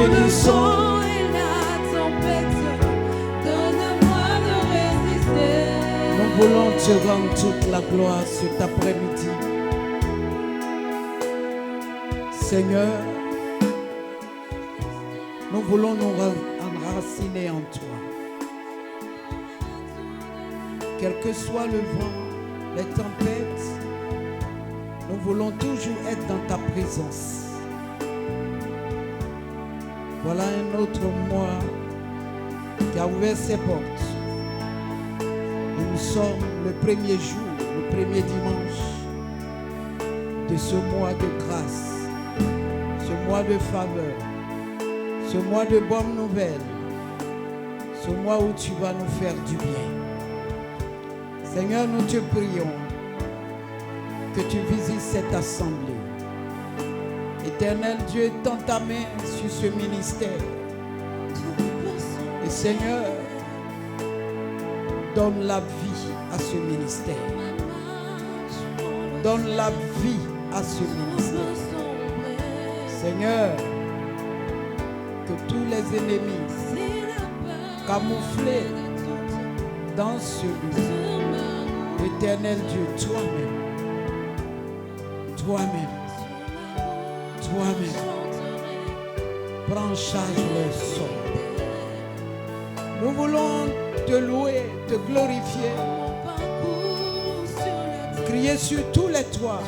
bénissons. Nous voulons te rendre toute la gloire cet après-midi. Seigneur, nous voulons nous enraciner en toi. Quel que soit le vent, les tempêtes, nous voulons toujours être dans ta présence. Voilà un autre mois qui a ouvert ses portes. Et nous sommes le premier jour, le premier dimanche de ce mois de grâce, ce mois de faveur, ce mois de bonnes nouvelles, ce mois où tu vas nous faire du bien. Seigneur, nous te prions que tu visites cette assemblée. Éternel Dieu, tends ta main sur ce ministère. Et Seigneur, donne la vie à ce ministère. Donne la vie à ce ministère. Seigneur, que tous les ennemis camouflés dans ce lieu, Éternel Dieu, toi-même, prends charge leur sort. Nous voulons te louer, te glorifier, crier sur tous les toits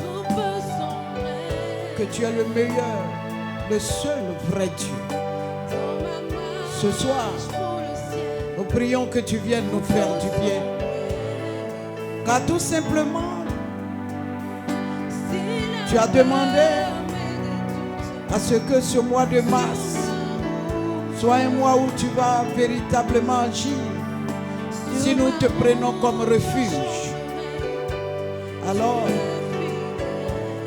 que tu es le meilleur, le seul vrai Dieu. Ce soir, nous prions que tu viennes nous faire du bien. Car tout simplement, tu as demandé à ce que ce mois de mars soit un mois où tu vas véritablement agir si nous te prenons comme refuge. Alors,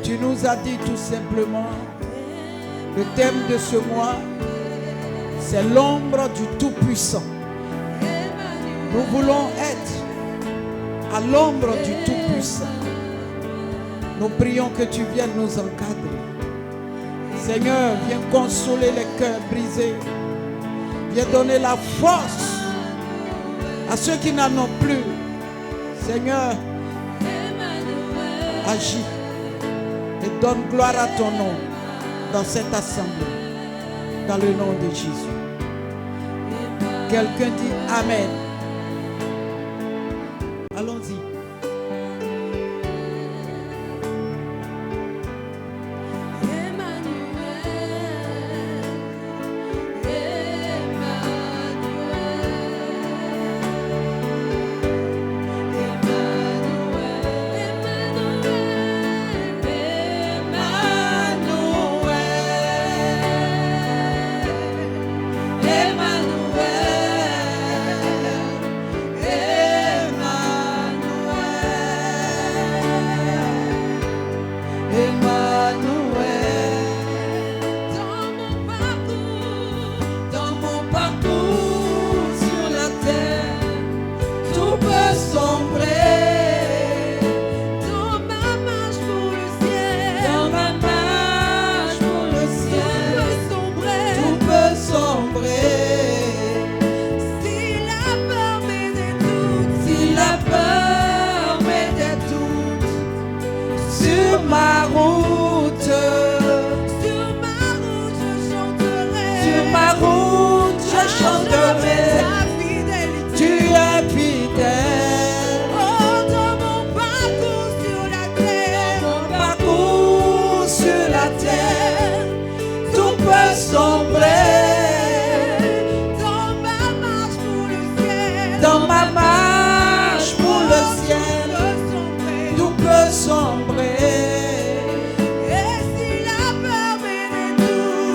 tu nous as dit tout simplement, le thème de ce mois, c'est l'ombre du Tout-Puissant. Nous voulons être à l'ombre du Tout-Puissant. Nous prions que tu viennes nous encadrer. Seigneur, viens consoler les cœurs brisés. Viens donner la force à ceux qui n'en ont plus. Seigneur, agis et donne gloire à ton nom dans cette assemblée. Dans le nom de Jésus. Quelqu'un dit Amen. Allons-y.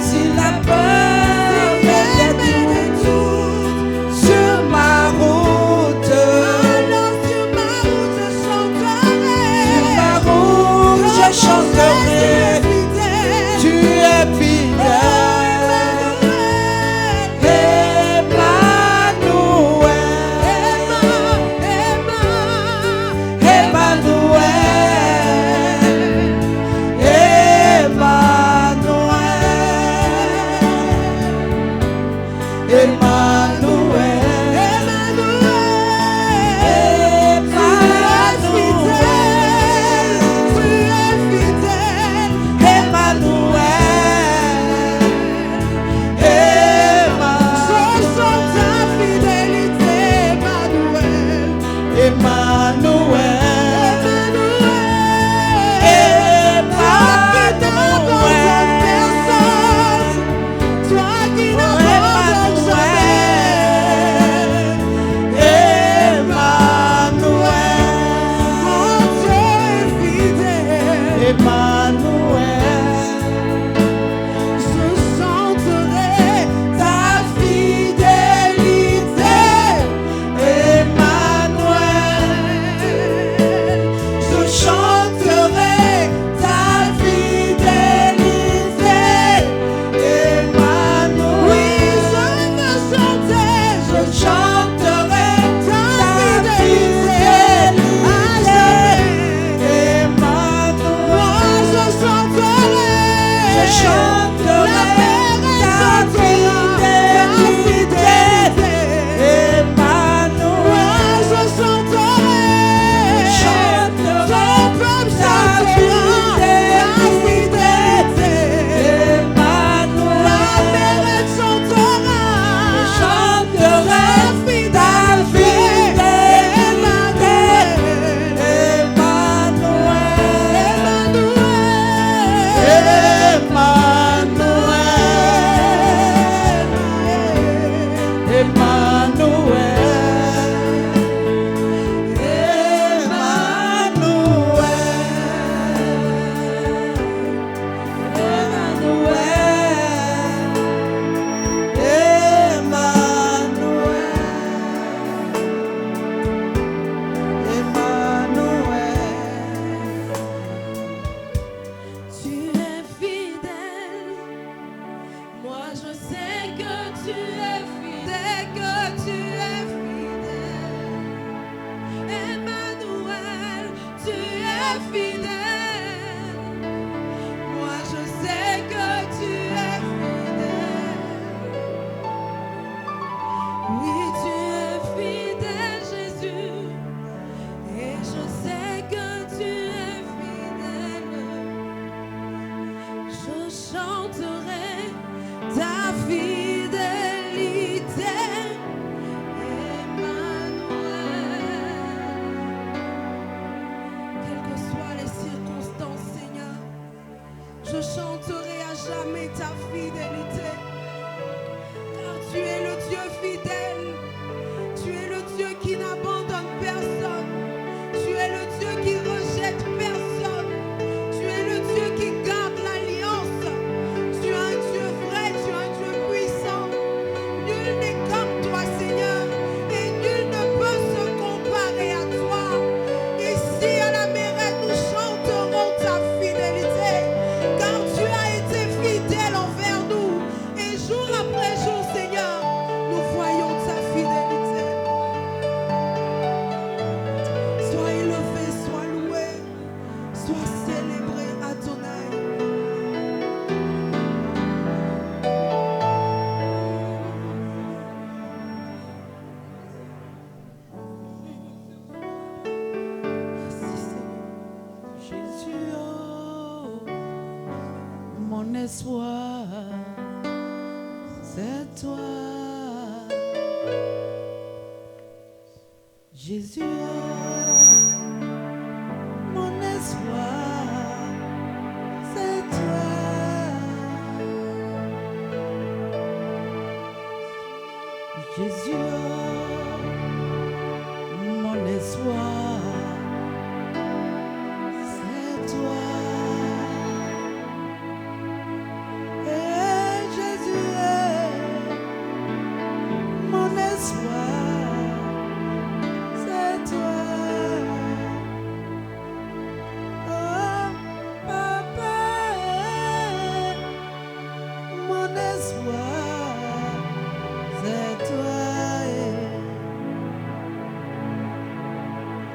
Si la peur m'aidait tout, je sais que tu es fidèle, que tu es fidèle. Emmanuel, tu es fidèle. Moi je sais que tu es fidèle. Oui, tu es fidèle, Jésus. Et je sais que tu es fidèle. Je chanterai ta fidélité, Emmanuel. Quelles que soient les circonstances, Seigneur, je chanterai à jamais ta fidélité. Car tu es le Dieu fidèle, tu es le Dieu qui n'abandonne personne, tu es le Dieu qui rejette personne, tu es le Dieu qui garde l'alliance, tu es un Dieu vrai, tu es un Dieu puissant. Nul n'est comme toi, Seigneur, et nul ne peut se comparer à toi. Ici à la Mérette, nous chanterons ta fidélité, car tu as été fidèle envers nous. Et jour après jour, Seigneur, nous voyons ta fidélité. Sois élevé, sois loué, sois célébré, Adonai. Merci, Seigneur. Jésus, oh, mon espoir, c'est toi. Jésus, oh, mon espoir, c'est toi. Jésus, oh, mon espoir, c'est toi. Et Jésus est mon espoir, c'est toi. Oh, Papa est mon espoir, c'est toi.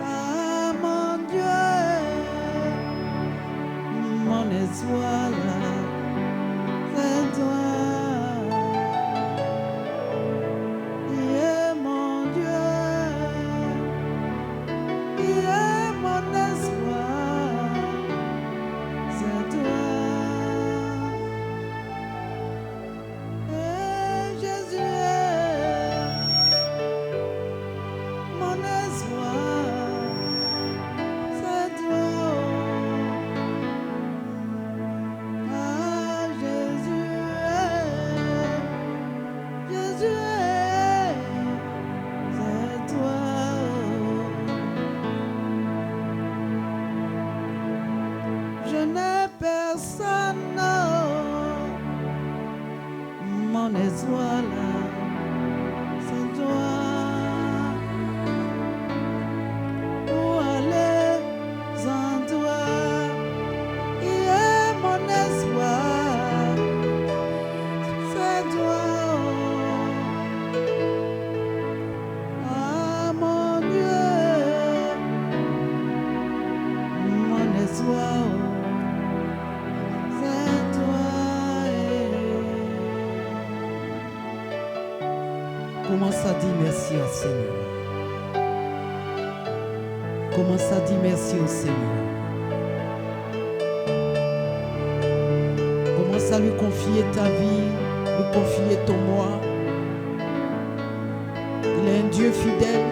Ah, mon Dieu, mon espoir, c'est toi. Yeah, mon Dieu, yeah, mon espoir, c'est toi. Et Jésus est mon espoir, c'est toi. Ah, Jésus est, c'est toi. Je n'ai personne, mon espoir là, c'est toi. Où aller sans toi? Il est mon espoir, c'est toi. Ah, mon Dieu, mon espoir, c'est toi. Commence à dire merci au Seigneur. Commence à dire merci au Seigneur. Commence à lui confier ta vie, lui confier ton moi. Il est un Dieu fidèle.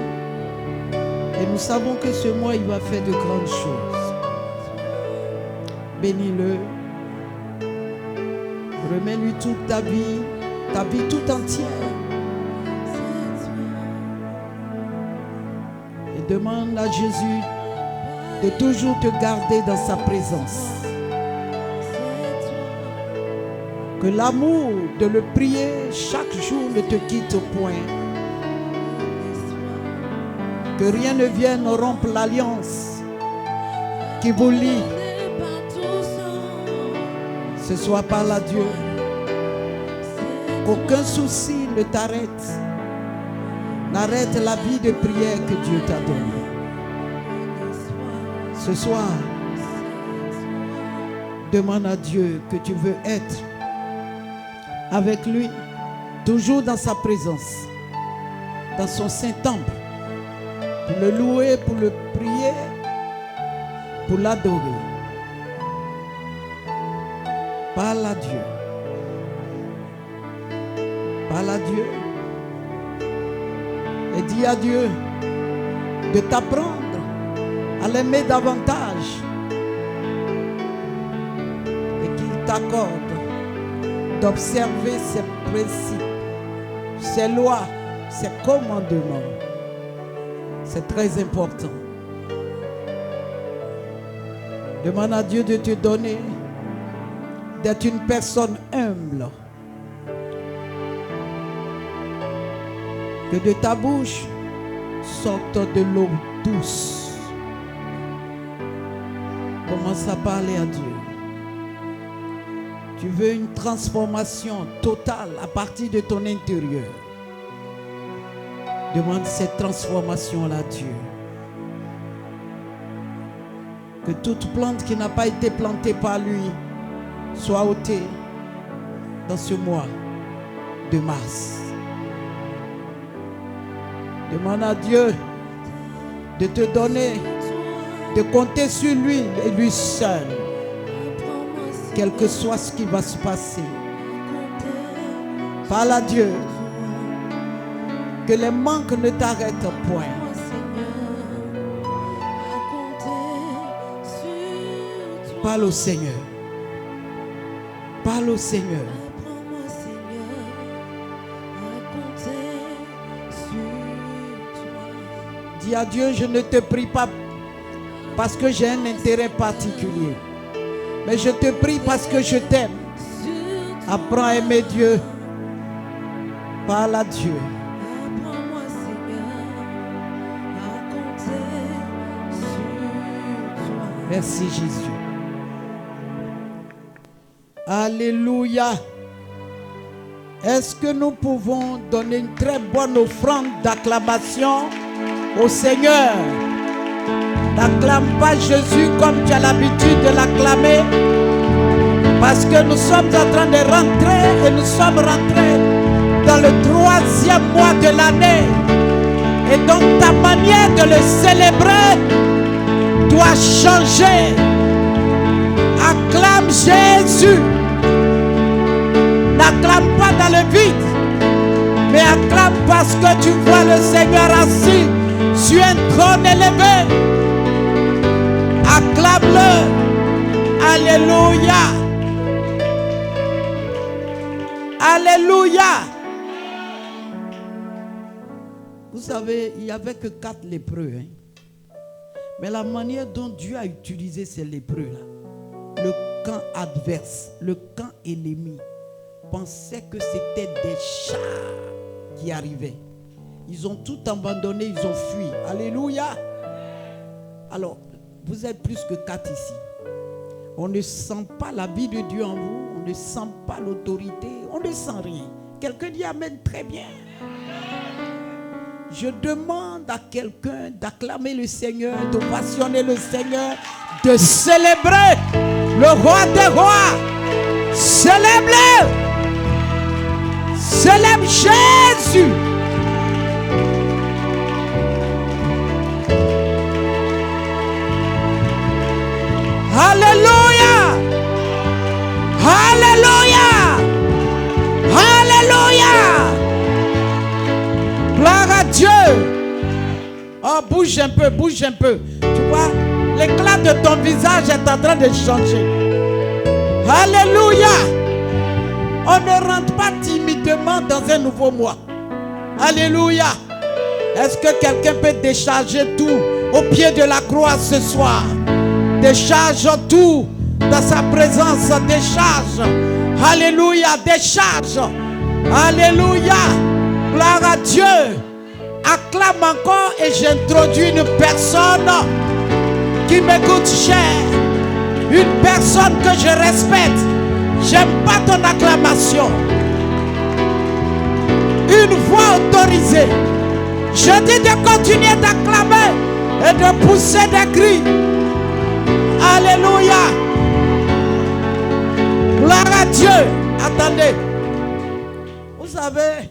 Et nous savons que ce mois, il va faire de grandes choses. Bénis-le. Remets-lui toute ta vie tout entière. Et demande à Jésus de toujours te garder dans sa présence. Que l'amour de le prier chaque jour ne te quitte point. Que rien ne vienne rompre l'alliance qui vous lie. Ce soit par la Dieu. Qu'aucun souci ne t'arrête. N'arrête la vie de prière que Dieu t'a donnée. Ce soir, demande à Dieu que tu veux être avec lui, toujours dans sa présence, dans son Saint-Temple, pour le louer, pour le prier, pour l'adorer. Parle à Dieu. Parle à Dieu. Et dis à Dieu de t'apprendre à l'aimer davantage. Et qu'il t'accorde d'observer ses principes, ses lois, ses commandements. C'est très important. Demande à Dieu de te donner d'être une personne humble. Que de ta bouche sorte de l'eau douce. Commence à parler à Dieu. Tu veux une transformation totale à partir de ton intérieur. Demande cette transformation-là à Dieu. Que toute plante qui n'a pas été plantée par lui soit ôtée dans ce mois de mars. Demande à Dieu de te donner, de compter sur lui et lui seul, quel que soit ce qui va se passer. Parle à Dieu, que les manques ne t'arrêtent point. Parle au Seigneur. Parle au Seigneur. Dis à Dieu, je ne te prie pas parce que j'ai un intérêt particulier, mais je te prie parce que je t'aime. Apprends à aimer Dieu. Parle à Dieu. Merci Jésus. Alléluia. Est-ce que nous pouvons donner une très bonne offrande d'acclamation au Seigneur? N'acclame pas Jésus comme tu as l'habitude de l'acclamer, parce que nous sommes en train de rentrer et nous sommes rentrés dans le 3e mois de l'année. Et donc ta manière de le célébrer doit changer. Acclame Jésus. N'acclame pas dans le vide, mais acclame parce que tu vois le Seigneur assis sur un trône élevé. Acclame-le. Alléluia. Alléluia. Vous savez, il n'y avait que 4 lépreux. Mais la manière dont Dieu a utilisé ces lépreux-là, le camp adverse, le camp ennemi, pensait que c'était des chars qui arrivaient. Ils ont tout abandonné, ils ont fui. Alléluia. Alors, vous êtes plus que 4 ici. On ne sent pas la vie de Dieu en vous. On ne sent pas l'autorité. On ne sent rien. Quelqu'un dit Amen, très bien. Je demande à quelqu'un d'acclamer le Seigneur, de passionner le Seigneur, de célébrer le roi des rois. Célèbre-le. Célèbre Jésus. Alléluia. Alléluia. Alléluia. Gloire à Dieu. Oh, bouge un peu, bouge un peu. Tu vois, l'éclat de ton visage est en train de changer. Alléluia. On ne rentre pas timidement dans un nouveau mois. Alléluia. Est-ce que quelqu'un peut décharger tout au pied de la croix ce soir? Décharge tout dans sa présence. Décharge. Alléluia. Décharge. Alléluia. Gloire à Dieu. Acclame encore et j'introduis une personne qui m'écoute cher. Une personne que je respecte. J'aime pas ton acclamation. Je dis de continuer d'acclamer et de pousser des cris. Alléluia. Gloire à Dieu. Attendez. Vous savez,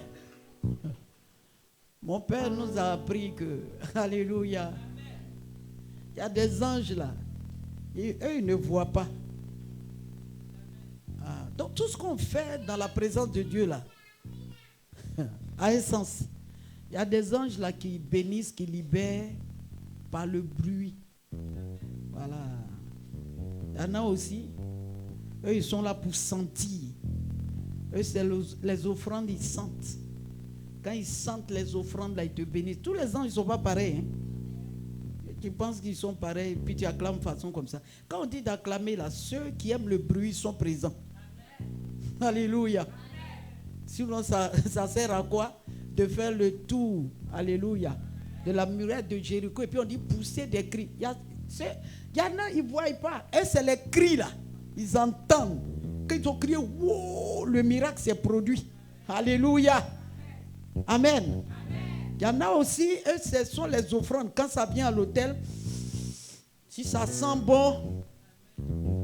mon père nous a appris que, alléluia, il y a des anges là. Et eux, ils ne voient pas. Donc tout ce qu'on fait dans la présence de Dieu là, a un sens. Il y a des anges là qui bénissent, qui libèrent par le bruit. Voilà. Il y en a aussi, eux ils sont là pour sentir. Eux c'est les offrandes, ils sentent. Quand ils sentent les offrandes là, ils te bénissent. Tous les anges ils ne sont pas pareils. Hein? Tu penses qu'ils sont pareils, puis tu acclames de façon comme ça. Quand on dit d'acclamer là, ceux qui aiment le bruit sont présents. Alléluia. Sinon, ça sert à quoi? De faire le tour, alléluia, de la muraille de Jéricho. Et puis on dit pousser des cris. Il y en a, ils ne voient pas. Et c'est les cris là. Ils entendent. Quand ils ont crié, wow, le miracle s'est produit. Alléluia. Amen. Il y en a aussi, eux, ce sont les offrandes. Quand ça vient à l'autel, si ça sent bon,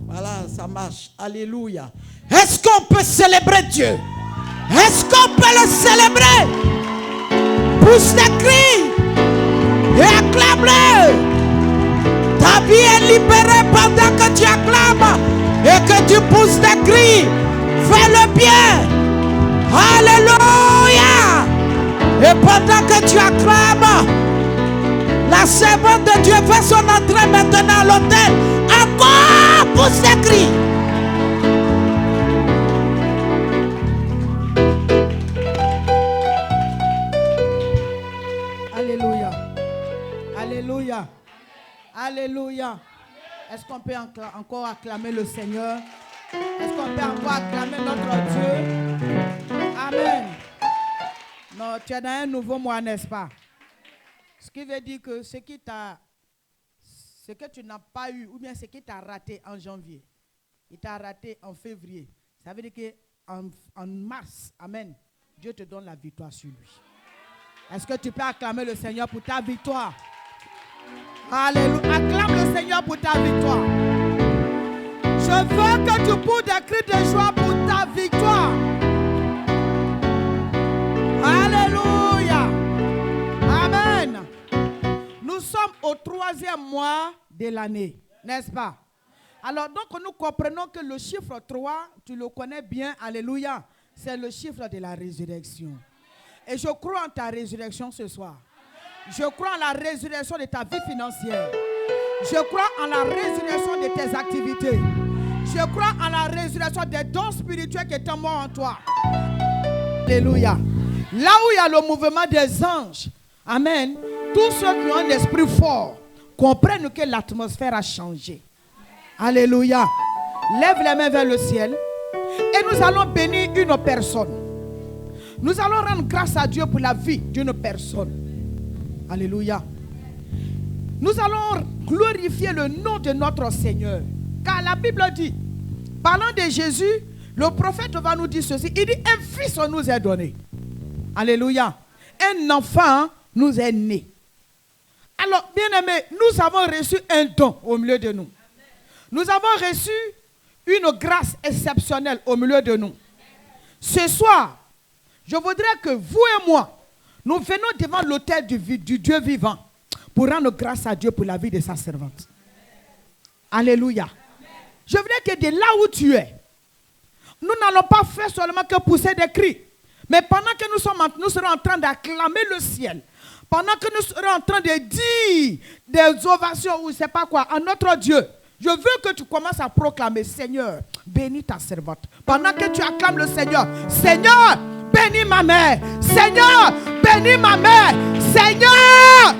voilà, ça marche. Alléluia. Est-ce qu'on peut célébrer Dieu? Est-ce qu'on peut le célébrer? Pousse tes cris et acclame-le. Ta vie est libérée pendant que tu acclames et que tu pousses tes cris. Fais-le bien. Alléluia. Et pendant que tu acclames, la servante de Dieu fait son entrée maintenant à l'autel. Encore pousse tes cris. Alléluia. Alléluia. Est-ce qu'on peut encore acclamer le Seigneur? Est-ce qu'on peut encore acclamer notre Dieu? Amen. Non, tu es dans un nouveau mois, n'est-ce pas? Ce qui veut dire que ce que tu n'as pas eu, ou bien ce qui t'a raté en janvier, il t'a raté en février. Ça veut dire qu'en mars, amen, Dieu te donne la victoire sur lui. Est-ce que tu peux acclamer le Seigneur pour ta victoire? Alléluia. Acclame le Seigneur pour ta victoire. Je veux que tu pousses des cris de joie pour ta victoire. Alléluia. Amen. Nous sommes au 3e mois de l'année, n'est-ce pas? Alors donc nous comprenons que le chiffre 3, tu le connais bien, alléluia, c'est le chiffre de la résurrection. Et je crois en ta résurrection ce soir. Je crois en la résurrection de ta vie financière. Je crois en la résurrection de tes activités. Je crois en la résurrection des dons spirituels qui étaient morts en toi. Alléluia. Là où il y a le mouvement des anges, amen, tous ceux qui ont un esprit fort comprennent que l'atmosphère a changé. Alléluia. Lève les mains vers le ciel et nous allons bénir une personne. Nous allons rendre grâce à Dieu pour la vie d'une personne. Alléluia. Nous allons glorifier le nom de notre Seigneur. Car la Bible dit, parlant de Jésus, le prophète va nous dire ceci. Il dit, un fils nous est donné. Alléluia. Un enfant nous est né. Alors, bien-aimés, nous avons reçu un don au milieu de nous. Nous avons reçu une grâce exceptionnelle au milieu de nous. Ce soir, je voudrais que vous et moi, nous venons devant l'autel du Dieu vivant pour rendre grâce à Dieu pour la vie de sa servante. Alléluia. Je voudrais que de là où tu es, nous n'allons pas faire seulement que pousser des cris. Mais pendant que nous serons en train d'acclamer le ciel, pendant que nous serons en train de dire des ovations ou je ne sais pas quoi à notre Dieu, je veux que tu commences à proclamer, Seigneur, bénis ta servante. Pendant que tu acclames le Seigneur, Seigneur, bénis ma mère. Seigneur, bénis ma mère. Seigneur,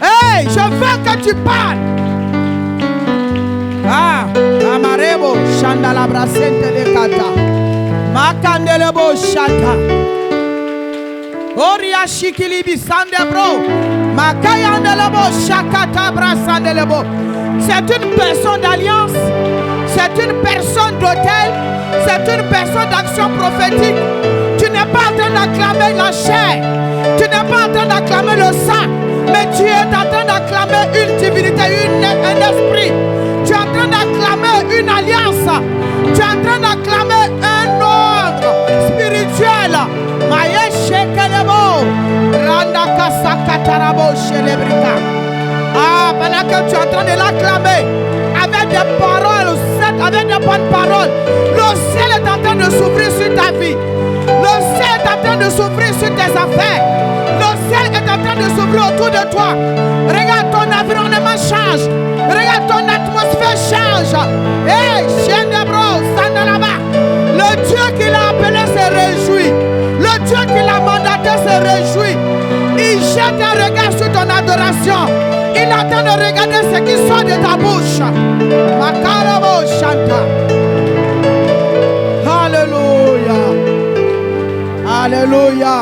hey, je veux que tu parles. Ah, Amarebo, Chandalabra Sente de Kata, Makandelebo Shata, Oria Shikilibi Sandebro, Makayandelebo Shakata Brasandelebo. C'est une personne d'alliance, c'est une personne d'autel, c'est une personne d'action prophétique. Tu n'es n'es pas en train d'acclamer la chair. Tu n'es pas en train d'acclamer le sang. Mais tu es en train d'acclamer une divinité, un esprit. Tu es en train d'acclamer une alliance. Tu es en train d'acclamer un ordre spirituel. Ah, pendant que tu es en train de l'acclamer avec des paroles, avec des bonnes paroles, le ciel est en train de s'ouvrir sur ta vie. Le ciel est en train de s'ouvrir sur tes affaires. Le ciel est en train de s'ouvrir autour de toi. Regarde, ton environnement change. Regarde, ton atmosphère change. Hey, Shendebro, Sandalaba. Le Dieu qui l'a appelé se réjouit. Le Dieu qui l'a mandaté se réjouit. Il jette un regard sur ton adoration. Il est en train de regarder ce qui sort de ta bouche. Makarabo Shanta. Alléluia. Alléluia.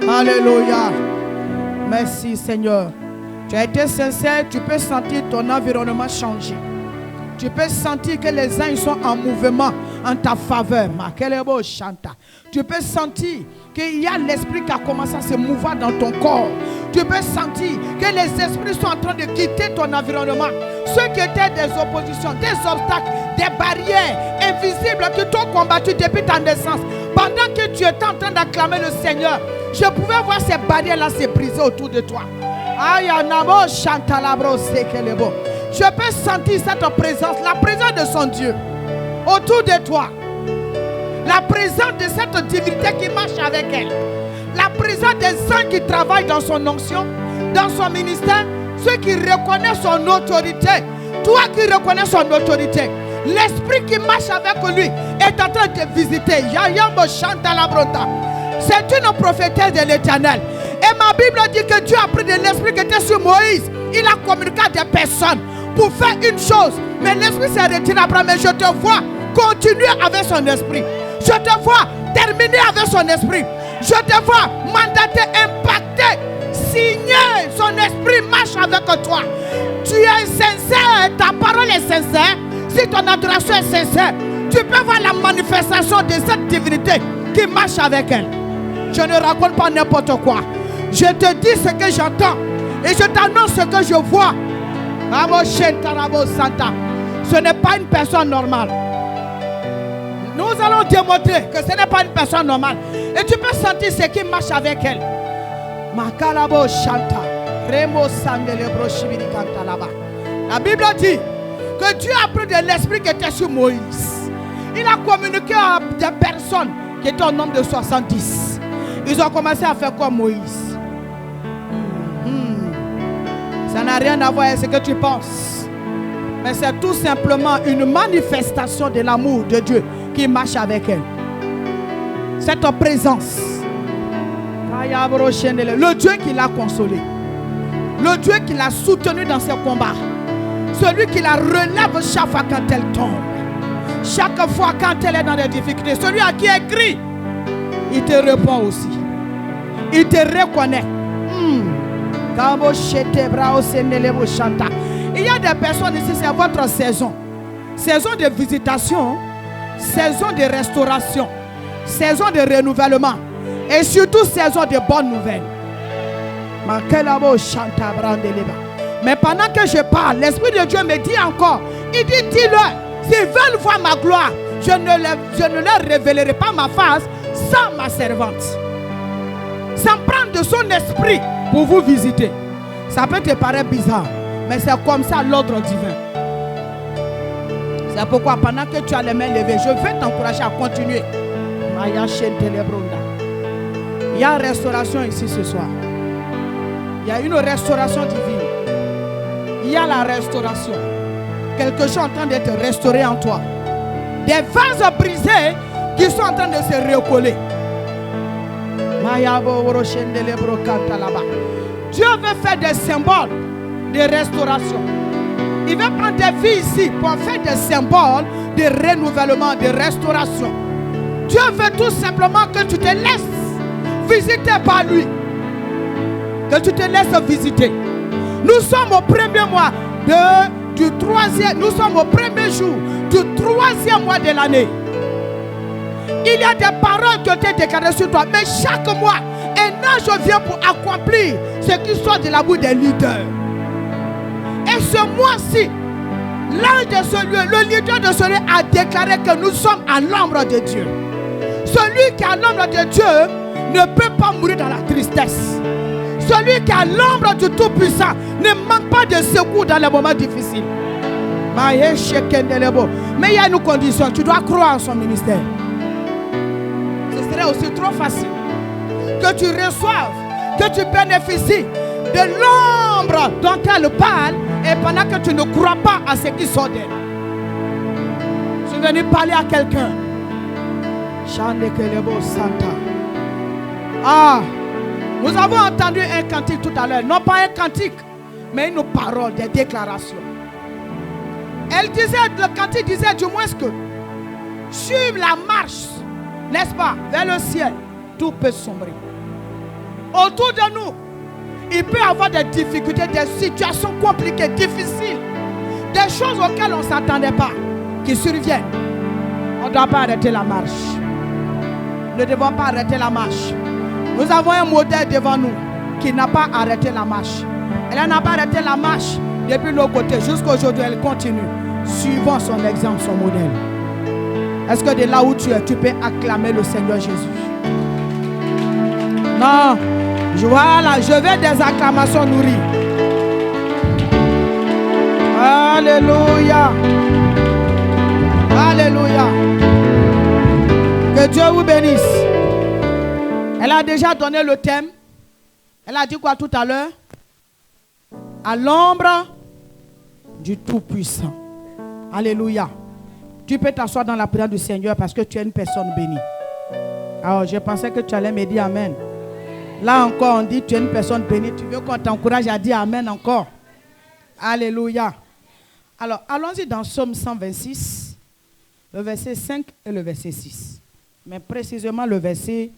Alléluia. Merci Seigneur. Tu as été sincère, tu peux sentir ton environnement changer. Tu peux sentir que les uns sont en mouvement en ta faveur. Tu peux sentir qu'il y a l'esprit qui a commencé à se mouvoir dans ton corps. Tu peux sentir que les esprits sont en train de quitter ton environnement. Ceux qui étaient des oppositions, des obstacles, des barrières invisibles qui t'ont combattu depuis ta naissance. Pendant que tu étais en train d'acclamer le Seigneur, je pouvais voir ces barrières-là se briser autour de toi. Je peux sentir cette présence, la présence de son Dieu autour de toi. La présence de cette divinité qui marche avec elle. La présence des saints qui travaillent dans son onction, dans son ministère. Ceux qui reconnaissent son autorité. Toi qui reconnais son autorité. L'esprit qui marche avec lui est en train de visiter. C'est une prophétesse de l'Éternel. Et ma Bible dit que Dieu a pris de l'esprit qui était sur Moïse. Il a communiqué à des personnes pour faire une chose. Mais l'esprit s'est retiré après. Mais je te vois continuer avec son esprit. Je te vois terminer avec son esprit. Je te vois mandater, impacter, signer. Son esprit marche avec toi. Tu es sincère, ta parole est sincère. Si ton adoration est sincère, tu peux voir la manifestation de cette divinité qui marche avec elle. Je ne raconte pas n'importe quoi. Je te dis ce que j'entends et je t'annonce ce que je vois. Ce n'est pas une personne normale. Nous allons démontrer que ce n'est pas une personne normale. Et tu peux sentir ce qui marche avec elle. La Bible dit que Dieu a pris de l'esprit qui était sur Moïse. Il a communiqué à des personnes qui étaient au nombre de 70. Ils ont commencé à faire comme Moïse. Ça n'a rien à voir avec ce que tu penses. Mais c'est tout simplement une manifestation de l'amour de Dieu qui marche avec elle. Cette présence. Le Dieu qui l'a consolé. Le Dieu qui l'a soutenu dans ses combats. Celui qui la relève chaque fois quand elle tombe. Chaque fois quand elle est dans des difficultés. Celui à qui elle crie, il te répond aussi. Il te reconnaît. Il y a des personnes ici, c'est votre saison. Saison de visitation, saison de restauration, saison de renouvellement et surtout saison de bonnes nouvelles. Mais pendant que je parle, l'Esprit de Dieu me dit encore, il dit, dis-leur, s'ils veulent voir ma gloire, je ne leur révélerai pas ma face sans ma servante. Sans prendre de son esprit pour vous visiter. Ça peut te paraître bizarre, mais c'est comme ça l'ordre divin. C'est pourquoi pendant que tu as les mains levées, je vais t'encourager à continuer. Il y a une restauration ici ce soir. Il y a une restauration divine. Il y a la restauration. Quelque chose en train d'être restauré en toi. Des vases brisés qui sont en train de se recoller. Dieu veut faire des symboles de restauration. Il veut prendre des vies ici pour faire des symboles de renouvellement, de restauration. Dieu veut tout simplement que tu te laisses visiter par lui. Que tu te laisses visiter. Nous sommes au premier mois du troisième. Nous sommes au premier jour du troisième mois de l'année. Il y a des paroles qui ont été déclarées sur toi. Mais chaque mois, un ange vient pour accomplir ce qui sort de la bouche des leaders. Et ce mois-ci, l'ange de ce lieu, le leader de ce lieu a déclaré que nous sommes à l'ombre de Dieu. Celui qui est à l'ombre de Dieu ne peut pas mourir dans la tristesse. Celui qui est à l'ombre du Tout-Puissant ne manque pas de secours dans les moments difficiles. Mais il y a une condition, tu dois croire en son ministère. Ce serait aussi trop facile que tu reçoives, que tu bénéficies de l'ombre dont elle parle et pendant que tu ne crois pas à ce qui sort d'elle. Je suis venu parler à quelqu'un. Ah, nous avons entendu un cantique tout à l'heure. Non pas un cantique, mais une parole, des déclarations. Elle disait, le cantique disait du moins que suivre la marche, n'est-ce pas, vers le ciel, tout peut sombrer. Autour de nous, il peut y avoir des difficultés, des situations compliquées, difficiles, des choses auxquelles on ne s'attendait pas, qui surviennent. On ne doit pas arrêter la marche. Nous ne devons pas arrêter la marche. Nous avons un modèle devant nous qui n'a pas arrêté la marche. Elle n'a pas arrêté la marche depuis nos côtés. Jusqu'à aujourd'hui, elle continue. Suivons son exemple, son modèle. Est-ce que de là où tu es, tu peux acclamer le Seigneur Jésus? Non. Voilà, je veux des acclamations nourries. Alléluia. Alléluia. Que Dieu vous bénisse. Elle a déjà donné le thème. Elle a dit quoi tout à l'heure? À l'ombre du Tout-Puissant. Alléluia. Tu peux t'asseoir dans la présence du Seigneur parce que tu es une personne bénie. Alors, je pensais que tu allais me dire Amen. Là encore, on dit tu es une personne bénie. Tu veux qu'on t'encourage à dire Amen encore. Alléluia. Alors, allons-y dans Psaume 126, le verset 5 et le verset 6. Mais précisément le verset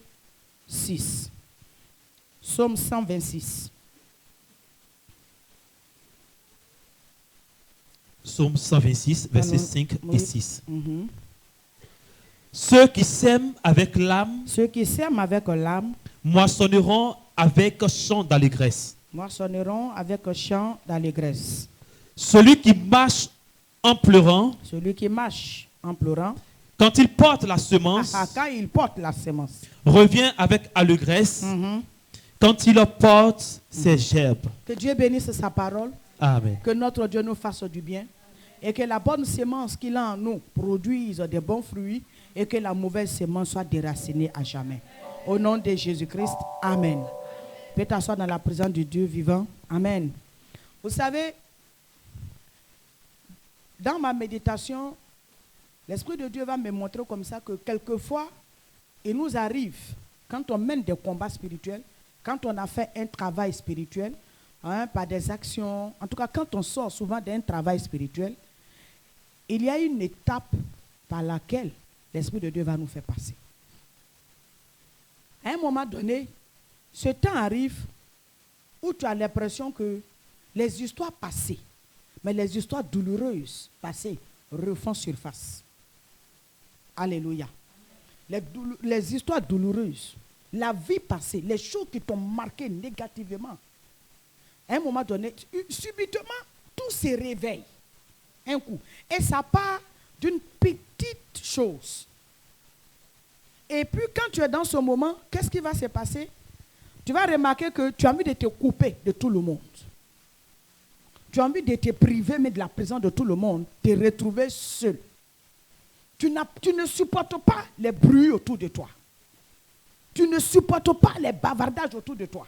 6. Psaume 126. Psaume 126, versets 5 et 6. Ceux qui sèment avec l'âme, Ceux qui sèment avec l'âme, moissonneront avec chant d'allégresse. moissonneront avec chant d'allégresse. Celui qui marche en pleurant, Celui qui marche en pleurant, quand il porte la semence, quand il porte la semence, revient avec allégresse quand il porte ses gerbes. que Dieu bénisse sa parole, Amen. que notre Dieu nous fasse du bien et que la bonne semence qu'il a en nous produise des bons fruits et que la mauvaise semence soit déracinée à jamais. Au nom de Jésus-Christ, Amen. Peut t'asseoir dans la présence du Dieu vivant. Amen. Vous savez, dans ma méditation, l'Esprit de Dieu va me montrer comme ça que quelquefois, il nous arrive, quand on mène des combats spirituels, quand on a fait un travail spirituel, par des actions, en tout cas quand on sort souvent d'un travail spirituel, il y a une étape par laquelle l'Esprit de Dieu va nous faire passer. À un moment donné, ce temps arrive où tu as l'impression que les histoires passées, mais les histoires douloureuses passées refont surface. Alléluia. Les histoires douloureuses, la vie passée, les choses qui t'ont marqué négativement. À un moment donné, subitement, tout se réveille. Un coup. Et ça part d'une petite chose. Et puis quand tu es dans ce moment, qu'est-ce qui va se passer? Tu vas remarquer que tu as envie de te couper de tout le monde. Tu as envie de te priver, mais de la présence de tout le monde, te retrouver seul. Tu ne supportes pas les bruits autour de toi. Tu ne supportes pas les bavardages autour de toi.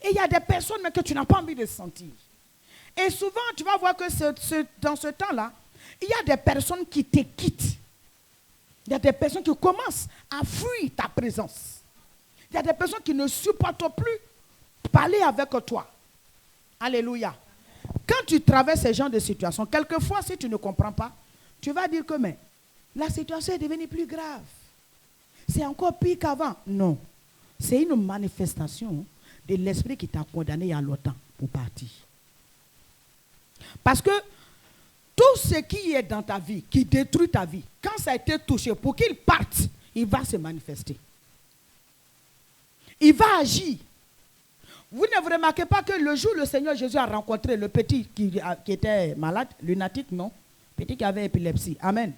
Et il y a des personnes que tu n'as pas envie de sentir. Et souvent, tu vas voir que dans ce temps-là, il y a des personnes qui te quittent. Il y a des personnes qui commencent à fuir ta présence. Il y a des personnes qui ne supportent plus parler avec toi. Alléluia. Quand tu traverses ce genre de situation, quelquefois, si tu ne comprends pas, tu vas dire que mais, la situation est devenue plus grave. C'est encore pire qu'avant. Non. C'est une manifestation de l'esprit qui t'a condamné il y a longtemps pour partir. Parce que tout ce qui est dans ta vie, qui détruit ta vie, quand ça a été touché, pour qu'il parte, il va se manifester. Il va agir. Vous ne vous remarquez pas que le jour où le Seigneur Jésus a rencontré le petit qui était malade, lunatique, non? Petit qui avait épilepsie. Amen.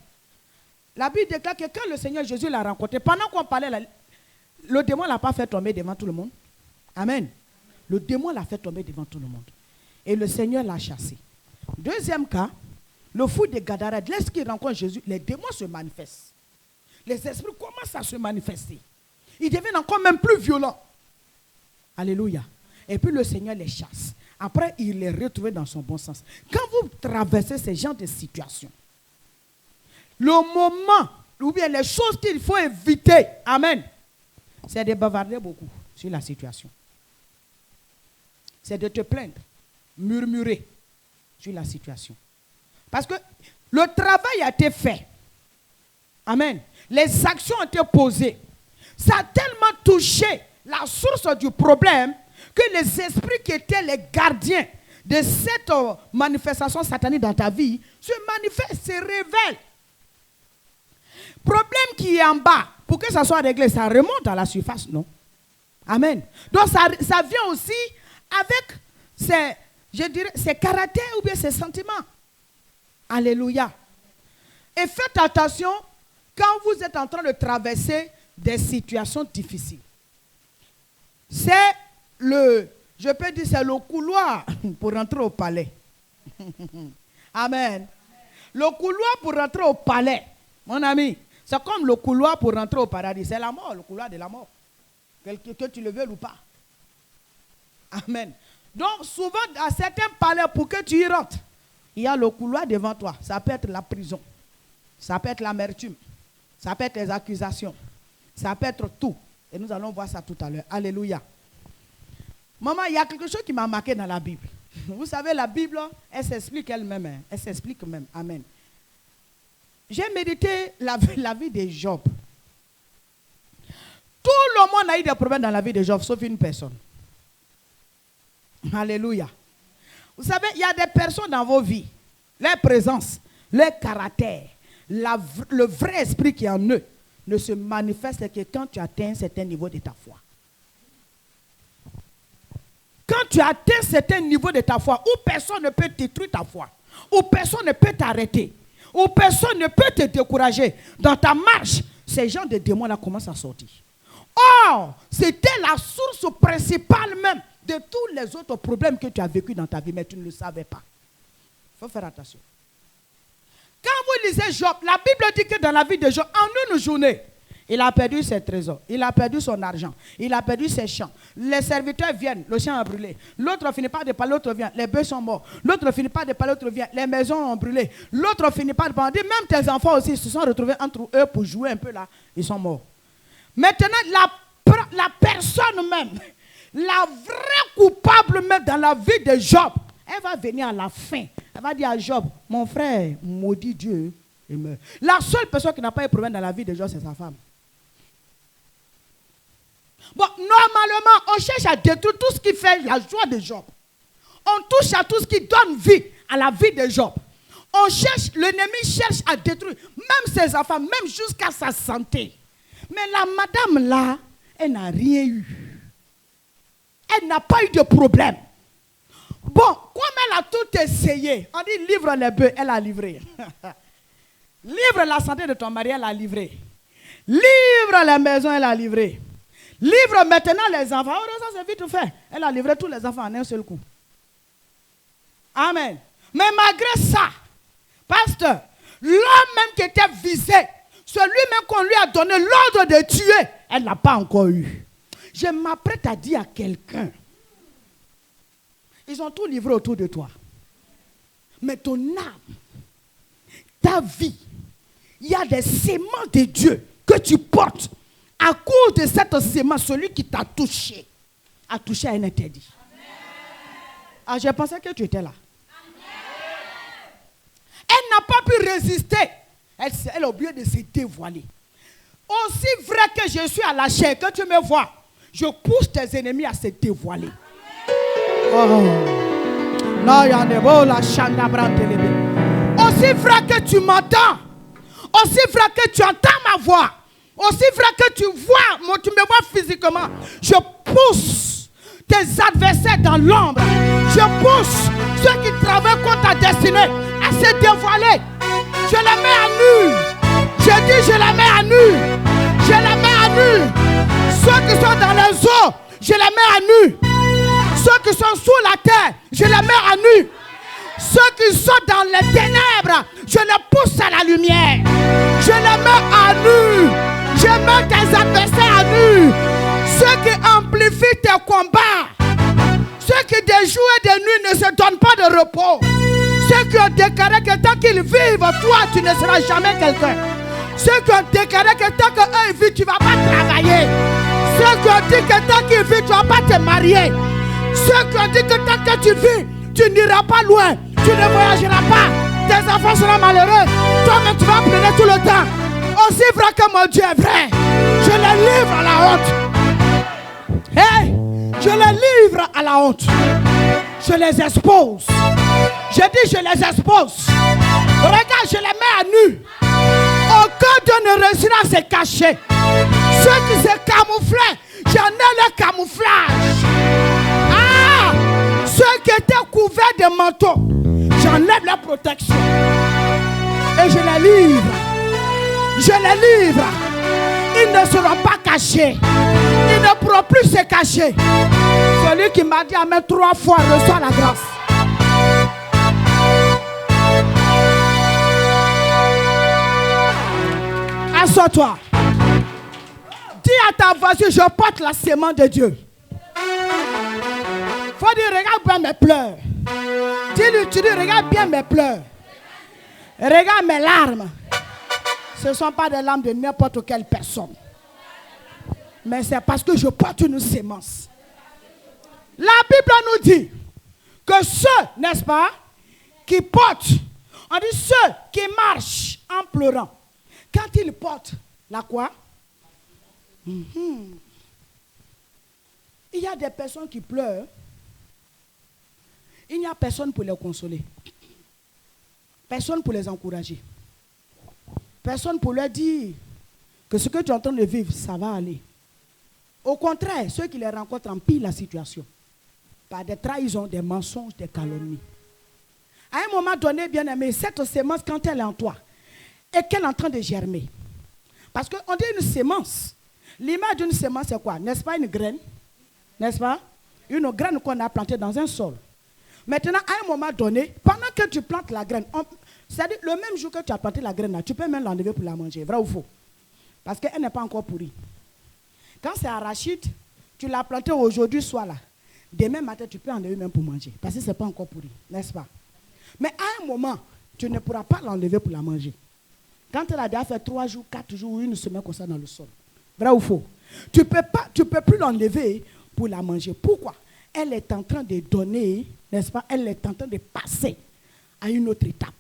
La Bible déclare que quand le Seigneur Jésus l'a rencontré, pendant qu'on parlait, le démon ne l'a pas fait tomber devant tout le monde. Amen. Le démon l'a fait tomber devant tout le monde. Et le Seigneur l'a chassé. Deuxième cas, le fou de Gadarène, lorsqu'il rencontre Jésus, les démons se manifestent. Les esprits commencent à se manifester. Ils deviennent encore même plus violents. Alléluia. Et puis le Seigneur les chasse. Après, il les retrouve dans son bon sens. Quand vous traversez ces genres de situations, le moment ou bien les choses qu'il faut éviter, amen, c'est de bavarder beaucoup sur la situation. C'est de te plaindre, murmurer sur la situation. Parce que le travail a été fait. Amen. Les actions ont été posées. Ça a tellement touché la source du problème que les esprits qui étaient les gardiens de cette manifestation satanique dans ta vie se manifestent, se révèlent. Problème qui est en bas, pour que ça soit réglé, ça remonte à la surface, non? Amen. Donc ça vient aussi avec ses caractères ou bien ses sentiments. Alléluia. Et faites attention quand vous êtes en train de traverser des situations difficiles. C'est c'est le couloir pour rentrer au palais. Amen. Le couloir pour rentrer au palais, mon ami, c'est comme le couloir pour rentrer au paradis. C'est la mort, le couloir de la mort. Que tu le veuilles ou pas. Amen. Donc souvent, à certains palais, pour que tu y rentres, il y a le couloir devant toi. Ça peut être la prison. Ça peut être l'amertume. Ça peut être les accusations. Ça peut être tout. Et nous allons voir ça tout à l'heure. Alléluia. Maman, il y a quelque chose qui m'a marqué dans la Bible. Vous savez, la Bible, elle s'explique elle-même. Hein. Elle s'explique même. Amen. J'ai médité la vie de Job. Tout le monde a eu des problèmes dans la vie de Job, sauf une personne. Alléluia. Vous savez, il y a des personnes dans vos vies, leur présence, leur caractère, le vrai esprit qui est en eux ne se manifeste que quand tu atteins un certain niveau de ta foi. Quand tu atteins un certain niveau de ta foi, où personne ne peut détruire ta foi, où personne ne peut t'arrêter, où personne ne peut te décourager dans ta marche, ces gens de démons-là commencent à sortir. Or, c'était la source principale même de tous les autres problèmes que tu as vécu dans ta vie, mais tu ne le savais pas. Il faut faire attention. Quand vous lisez Job, la Bible dit que dans la vie de Job, en une journée, il a perdu ses trésors, il a perdu son argent, il a perdu ses champs. Les serviteurs viennent, le champ a brûlé. L'autre finit pas de parler, l'autre vient, les bœufs sont morts. L'autre finit pas de parler, l'autre vient, les maisons ont brûlé. L'autre finit pas de parler. Même tes enfants aussi se sont retrouvés entre eux pour jouer un peu là, ils sont morts. Maintenant, la personne même, la vraie coupable même dans la vie de Job, elle va venir à la fin. Elle va dire à Job, mon frère, maudit Dieu, il meurt. La seule personne qui n'a pas eu de problème dans la vie de Job, c'est sa femme. Bon, normalement, on cherche à détruire tout ce qui fait la joie de Job. On touche à tout ce qui donne vie à la vie de Job. L'ennemi cherche à détruire même ses enfants, même jusqu'à sa santé. Mais la madame là, elle n'a rien eu. Elle n'a pas eu de problème. Bon, comme elle a tout essayé, on dit livre les bœufs, elle a livré. Livre la santé de ton mari, elle a livré. Livre la maison, elle a livré. Livre maintenant les enfants. Oh, ça c'est vite fait. Elle a livré tous les enfants en un seul coup. Amen. Mais malgré ça, pasteur, l'homme même qui était visé, celui-même qu'on lui a donné l'ordre de tuer, elle n'a pas encore eu. Je m'apprête à dire à quelqu'un, ils ont tout livré autour de toi. Mais ton âme, ta vie, il y a des séments de Dieu que tu portes. À cause de cette sémence, celui qui t'a touché, a touché à un interdit. Ah, j'ai pensé que tu étais là. Elle n'a pas pu résister. Elle a oublié de se dévoiler. Aussi vrai que je suis à la chair, que tu me vois, je pousse tes ennemis à se dévoiler. Oh. Aussi vrai que tu m'entends, aussi vrai que tu entends ma voix, Aussi vrai que tu me vois physiquement, je pousse tes adversaires dans l'ombre. Je pousse ceux qui travaillent contre ta destinée à se dévoiler. Je les mets à nu. Je dis, je les mets à nu. Je les mets à nu. Ceux qui sont dans les eaux, je les mets à nu. Ceux qui sont sous la terre, je les mets à nu. Ceux qui sont dans les ténèbres, je les pousse à la lumière. Je les mets à nu. Je mets tes adversaires à nu. Ceux qui amplifient tes combats. Ceux qui des jours et des nuits ne se donnent pas de repos. Ceux qui ont déclaré que tant qu'ils vivent, toi, tu ne seras jamais quelqu'un. Ceux qui ont déclaré que tant qu'eux vivent, tu ne vas pas travailler. Ceux qui ont dit que tant qu'ils vivent, tu ne vas pas te marier. Ceux qui ont dit que tant que tu vis, tu n'iras pas loin. Tu ne voyageras pas. Tes enfants seront malheureux. Toi-même, tu vas pleurer tout le temps. Aussi vrai que mon Dieu est vrai, je les livre à la honte. Hey, je les livre à la honte. Je les expose. Je dis, je les expose. Regarde, je les mets à nu. Aucun d'eux ne réussira à se cacher. Ceux qui se camouflaient, j'en ai le camouflage. Ah, ceux qui étaient couverts de manteaux, j'enlève leur protection. Et je les livre. Je les livre. Ils ne seront pas cachés. Ils ne pourront plus se cacher. Celui qui m'a dit amen 3 fois reçoit la grâce. Assois-toi. Dis à ta voisine, je porte la sémence de Dieu. Faut dire, regarde bien mes pleurs. Dis-lui, tu dis, regarde bien mes pleurs. Regarde mes larmes. Ce ne sont pas des larmes de n'importe quelle personne. Mais c'est parce que je porte une sémence. La Bible nous dit que ceux, n'est-ce pas, qui portent, on dit ceux qui marchent en pleurant, quand ils portent la quoi? Il y a des personnes qui pleurent, il n'y a personne pour les consoler, personne pour les encourager, personne pour leur dire que ce que tu es en train de vivre, ça va aller. Au contraire, ceux qui les rencontrent empirent la situation par des trahisons, des mensonges, des calomnies. À un moment donné, bien aimé, cette sémence, quand elle est en toi et qu'elle est en train de germer, parce qu'on dit une sémence, l'image d'une sémence c'est quoi? N'est-ce pas une graine? N'est-ce pas? Une graine qu'on a plantée dans un sol. Maintenant, à un moment donné, pendant que tu plantes la graine, c'est-à-dire le même jour que tu as planté la graine, là, tu peux même l'enlever pour la manger, vrai ou faux? Parce qu'elle n'est pas encore pourrie. Quand c'est arachide, tu l'as planté aujourd'hui, soit là. Demain matin, tu peux enlever même pour manger. Parce que ce n'est pas encore pourri, n'est-ce pas? Mais à un moment, tu ne pourras pas l'enlever pour la manger. Quand elle a déjà fait 3 jours, 4 jours, ou une semaine comme ça dans le sol. Vrai ou faux? Tu peux plus l'enlever pour la manger. Pourquoi? Elle est en train de donner, n'est-ce pas? Elle est en train de passer à une autre étape.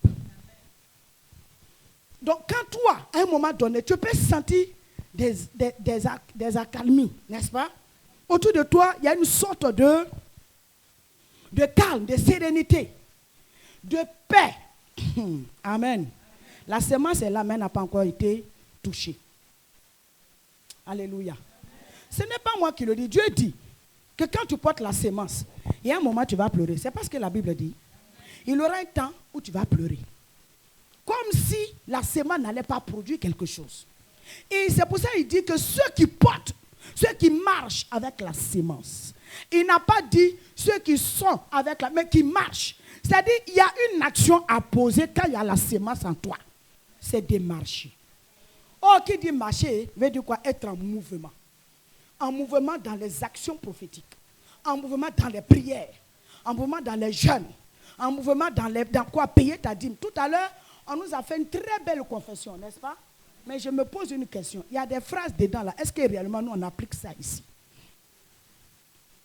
Donc, quand toi, à un moment donné, tu peux sentir des accalmies, n'est-ce pas? Autour de toi, il y a une sorte de calme, de sérénité, de paix. Amen. La sémence est là, mais elle n'a pas encore été touchée. Alléluia. Ce n'est pas moi qui le dis. Dieu dit que quand tu portes la sémence, il y a un moment où tu vas pleurer. C'est parce que la Bible dit. Il y aura un temps où tu vas pleurer. Comme si la sémence n'allait pas produire quelque chose. Et c'est pour ça qu'il dit que ceux qui portent, ceux qui marchent avec la sémence, il n'a pas dit ceux qui sont avec la, mais qui marchent. C'est-à-dire il y a une action à poser quand il y a la sémence en toi. C'est de marcher. Oh, qui dit marcher veut dire quoi? Être en mouvement. En mouvement dans les actions prophétiques. En mouvement dans les prières. En mouvement dans les jeûnes. En mouvement dans quoi? Payer ta dîme. Tout à l'heure, on nous a fait une très belle confession, n'est-ce pas? Mais je me pose une question. Il y a des phrases dedans là. Est-ce que réellement nous on applique ça ici?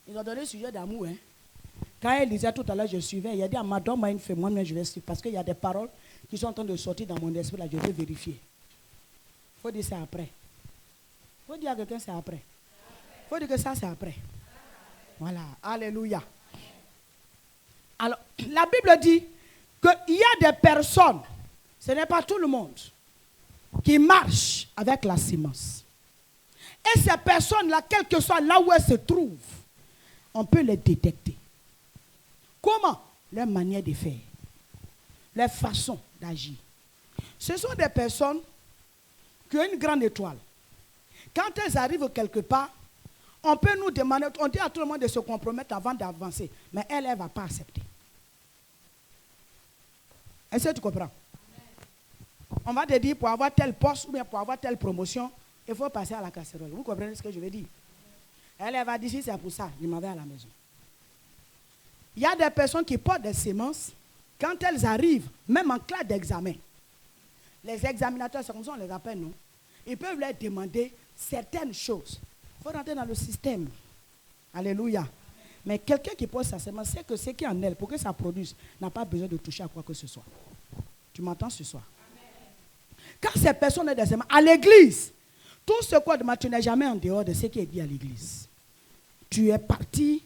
Ils ont donné le sujet d'amour. Hein? Quand elle disait tout à l'heure, je suivais, il a dit à madame, moi une femme, moi je vais suivre. Parce qu'il y a des paroles qui sont en train de sortir dans mon esprit là, je vais vérifier. Il faut dire ça après. Il faut dire à quelqu'un c'est après. Il faut dire que ça c'est après. Voilà. Alléluia. Alors, la Bible dit qu'il y a des personnes, ce n'est pas tout le monde, qui marche avec la sémence. Et ces personnes-là, quel que soit là où elles se trouvent, on peut les détecter. Comment? Leur manière de faire, leur façon d'agir. Ce sont des personnes qui ont une grande étoile. Quand elles arrivent quelque part, on peut nous demander, on dit à tout le monde de se compromettre avant d'avancer. Mais elle ne va pas accepter. Est-ce que tu comprends? On va te dire, pour avoir tel poste ou bien pour avoir telle promotion, il faut passer à la casserole. Vous comprenez ce que je veux dire? Elle va dire, si c'est pour ça, je m'en vais à la maison. Il y a des personnes qui portent des semences. Quand elles arrivent, même en classe d'examen, les examinateurs, c'est comme ça on les appelle, non? Ils peuvent leur demander certaines choses. Il faut rentrer dans le système. Alléluia. Mais quelqu'un qui pose sa semence sait que ce qui est en elle, pour que ça produise, n'a pas besoin de toucher à quoi que ce soit. Tu m'entends ce soir? Quand ces personnes ont des semences, à l'église, tout ce quoi de tu n'es jamais en dehors de ce qui est dit à l'église. Tu es parti,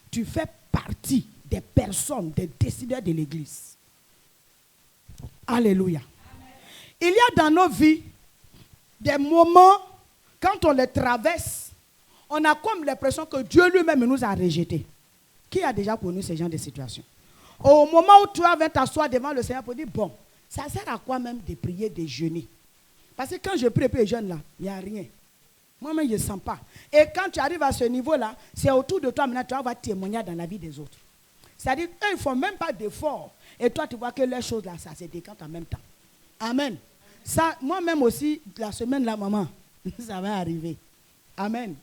tu fais partie des personnes, des décideurs de l'église. Alléluia. Il y a dans nos vies des moments, quand on les traverse, on a comme l'impression que Dieu lui-même nous a rejetés. Qui a déjà connu ce genre de situation? Au moment où tu vas t'asseoir devant le Seigneur pour dire, bon, ça sert à quoi même de prier, de jeûner? Parce que quand je prie et puis je jeûne là, il n'y a rien. Moi-même, je ne sens pas. Et quand tu arrives à ce niveau-là, c'est autour de toi, maintenant, tu vas avoir témoigner dans la vie des autres. C'est-à-dire, eux, ils ne font même pas d'effort. Et toi, tu vois que les choses là, ça se décante en même temps. Amen. Ça, moi-même aussi, la semaine là, maman, ça va arriver. Amen.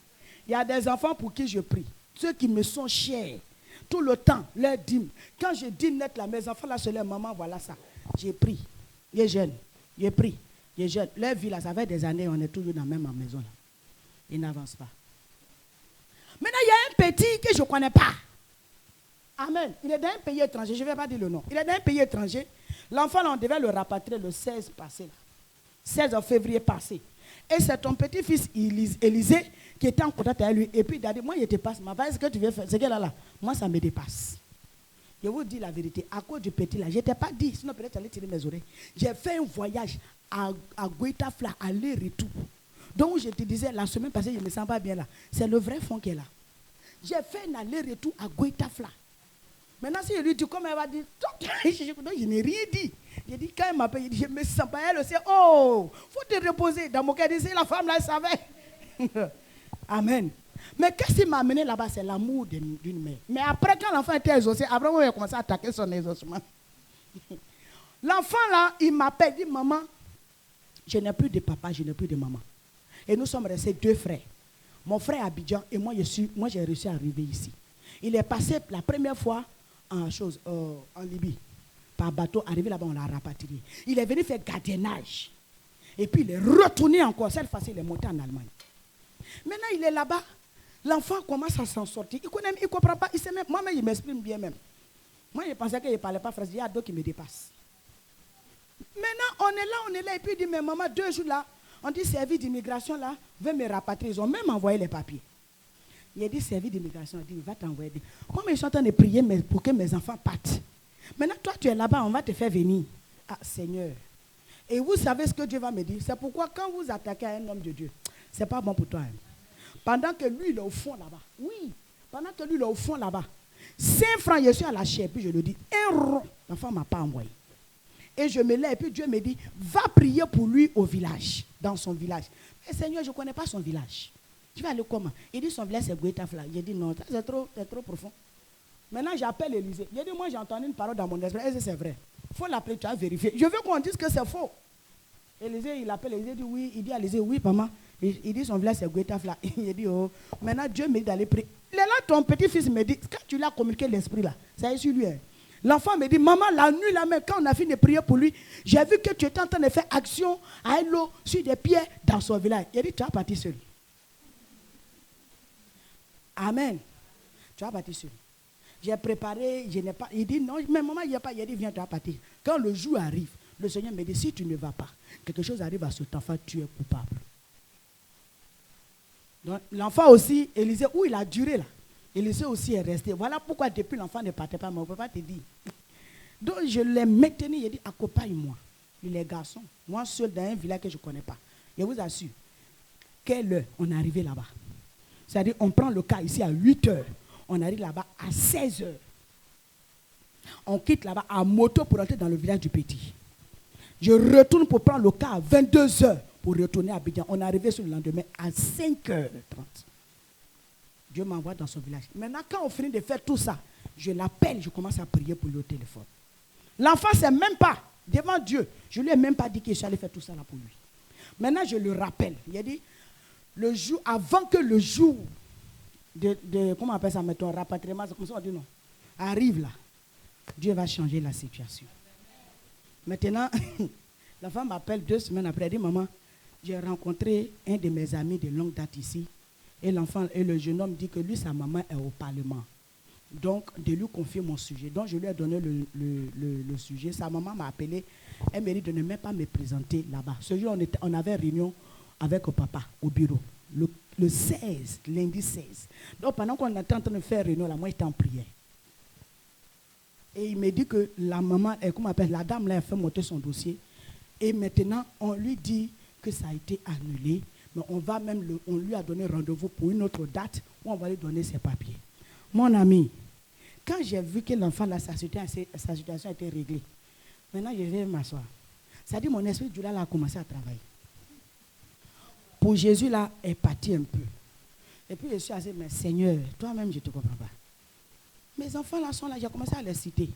Il y a des enfants pour qui je prie. Ceux qui me sont chers. Tout le temps, leur dîme. Quand je dîme net là, mes enfants là, c'est leur maman, voilà ça. J'ai pris. Ils jeûnent. J'ai pris. J'ai jeûne. Leur vie là, ça fait des années, on est toujours dans la même maison là. Ils n'avancent pas. Maintenant, il y a un petit que je ne connais pas. Amen. Il est dans un pays étranger. Je ne vais pas dire le nom. Il est dans un pays étranger. L'enfant, là, on devait le rapatrier le 16 passé. Là. 16 février passé. Et c'est ton petit-fils Élisée qui était en contact avec lui. Et puis il a dit, moi, il te passe. Ma ce que tu veux faire, c'est qu'elle a là. Moi, ça me dépasse. Je vous dis la vérité. À cause du petit là, je ne t'ai pas dit. Sinon, peut-être, j'allais tirer mes oreilles. J'ai fait un voyage à Goïtafla, aller-retour. Donc, je te disais, la semaine passée, je ne me sens pas bien là. C'est le vrai fond qui est là. J'ai fait un aller-retour à Goïtafla. Maintenant, si je lui dis, comme elle va dire, je n'ai rien dit. J'ai dit, quand elle m'appelle, je ne me sens pas. Elle aussi, oh, il faut te reposer. Dans mon cas, c'est la femme là, elle savait. Amen. Mais qu'est-ce qui m'a amené là-bas? C'est l'amour d'une mère. Mais après, quand l'enfant était exaucé, Abraham a commencé à attaquer son exaucement. L'enfant là, il m'appelle, il dit, maman, je n'ai plus de papa, je n'ai plus de maman. Et nous sommes restés deux frères. Mon frère à Abidjan et moi, j'ai réussi à arriver ici. Il est passé la première fois en Libye. Par bateau, arrivé là-bas, on l'a rapatrié. Il est venu faire gardiennage. Et puis il est retourné encore. Cette fois-ci, il est monté en Allemagne. Maintenant, il est là-bas. L'enfant commence à s'en sortir. Il ne comprend pas. Moi-même, il m'exprime bien même. Moi, je pensais qu'il ne parlait pas français. Il y a d'autres qui me dépassent. Maintenant, on est là. Et puis il dit, mais maman, 2 jours là, on dit service d'immigration là, veut me rapatrier. Ils ont même envoyé les papiers. Il a dit service d'immigration, il dit, va t'envoyer. Moi, je suis en train de prier pour que mes enfants partent. Maintenant, toi, tu es là-bas, on va te faire venir. Ah, Seigneur. Et vous savez ce que Dieu va me dire. C'est pourquoi quand vous attaquez un homme de Dieu, ce n'est pas bon pour toi. Hein. Pendant que lui, il est au fond là-bas. Oui, pendant que lui, il est au fond là-bas. 5 francs, je suis à la chair, puis je le dis, 1 rond, l'enfant ne m'a pas envoyé. Et je me lève, et puis Dieu me dit, va prier pour lui au village, dans son village. Mais Seigneur, je ne connais pas son village. Tu vas aller comment? Il dit son village c'est Goïtafla. J'ai dit non, c'est trop profond. Maintenant j'appelle Élisée. J'ai dit moi j'ai entendu une parole dans mon esprit. Et c'est vrai. Il faut l'appeler, tu as vérifié. Je veux qu'on dise que c'est faux. Élisée, il appelle Élisée, il dit oui. Il dit à Élisée, oui maman. Il dit son village c'est Goïtafla. Il dit oh. Maintenant Dieu me dit d'aller prier. Là ton petit-fils me dit, quand tu l'as communiqué l'esprit là, ça est sur lui. Hein. L'enfant me dit, maman, la nuit, là même, quand on a fini de prier pour lui, j'ai vu que tu étais en train de faire action à l'eau sur des pieds dans son village. Il dit, tu vas partir seul. Amen. Tu vas partir seul. J'ai préparé, je n'ai pas. Il dit, non, mais maman, il n'y a pas. Il dit, viens, tu vas partir. Quand le jour arrive, le Seigneur me dit, si tu ne vas pas, quelque chose arrive à cet enfant, tu es coupable. Donc, l'enfant aussi, Élisée, où il a duré là. Élisée aussi est resté. Voilà pourquoi depuis l'enfant ne partait pas, mais on ne peut pas te dire. Donc je l'ai maintenu, il a dit, accompagne-moi. Les garçons, moi seul dans un village que je ne connais pas. Je vous assure, quelle heure on est arrivé là-bas. C'est-à-dire, on prend le cas ici à 8 heures. On arrive là-bas à 16 heures. On quitte là-bas à moto pour entrer dans le village du Petit. Je retourne pour prendre le cas à 22 heures pour retourner à Abidjan. On est arrivé sur le lendemain à 5h30. Dieu m'envoie dans son village. Maintenant, quand on finit de faire tout ça, je l'appelle, je commence à prier pour lui au téléphone. L'enfant ne sait même pas, devant Dieu, je ne lui ai même pas dit que j'allais faire tout ça là pour lui. Maintenant, je le rappelle. Il a dit, le jour, avant que le jour de comment on appelle ça, mettons, rapatriement, c'est comme ça on dit non, arrive là, Dieu va changer la situation. Maintenant, l'enfant m'appelle 2 semaines après, elle dit, maman, j'ai rencontré un de mes amis de longue date ici, et l'enfant et le jeune homme dit que lui, sa maman est au Parlement. Donc, de lui confier mon sujet. Donc, je lui ai donné le sujet. Sa maman m'a appelé. Elle m'a dit de ne même pas me présenter là-bas. Ce jour, on avait réunion avec le papa au bureau. Le 16, lundi 16. Donc, pendant qu'on était en train de faire réunion, là, moi, j'étais en prière. Et il me dit que la maman, comment on appelle, la dame là, a fait monter son dossier. Et maintenant, on lui dit que ça a été annulé. Mais on lui a donné rendez-vous pour une autre date où on va lui donner ses papiers. Mon ami, quand j'ai vu que l'enfant, là, sa situation a été réglée, maintenant je vais m'asseoir. Ça dit, mon esprit du là a commencé à travailler. Pour Jésus, là, est parti un peu. Et puis je suis assis, mais Seigneur, toi-même, je ne te comprends pas. Mes enfants là sont là, j'ai commencé à les citer.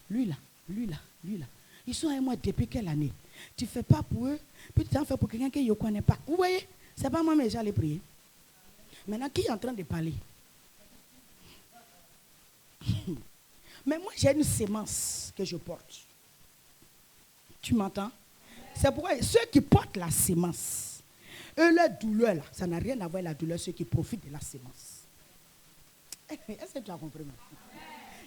Lui là, lui là, lui là. Ils sont avec moi depuis quelle année? Tu ne fais pas pour eux, puis tu en fais pour quelqu'un qui ne connaît pas. Vous voyez, ce n'est pas moi, mais j'allais prier. Maintenant, qui est en train de parler? Mais moi, j'ai une sémence que je porte. Tu m'entends? C'est pourquoi ceux qui portent la sémence, eux, leur douleur, là, ça n'a rien à voir avec la douleur, ceux qui profitent de la sémence. Est-ce que tu as compris?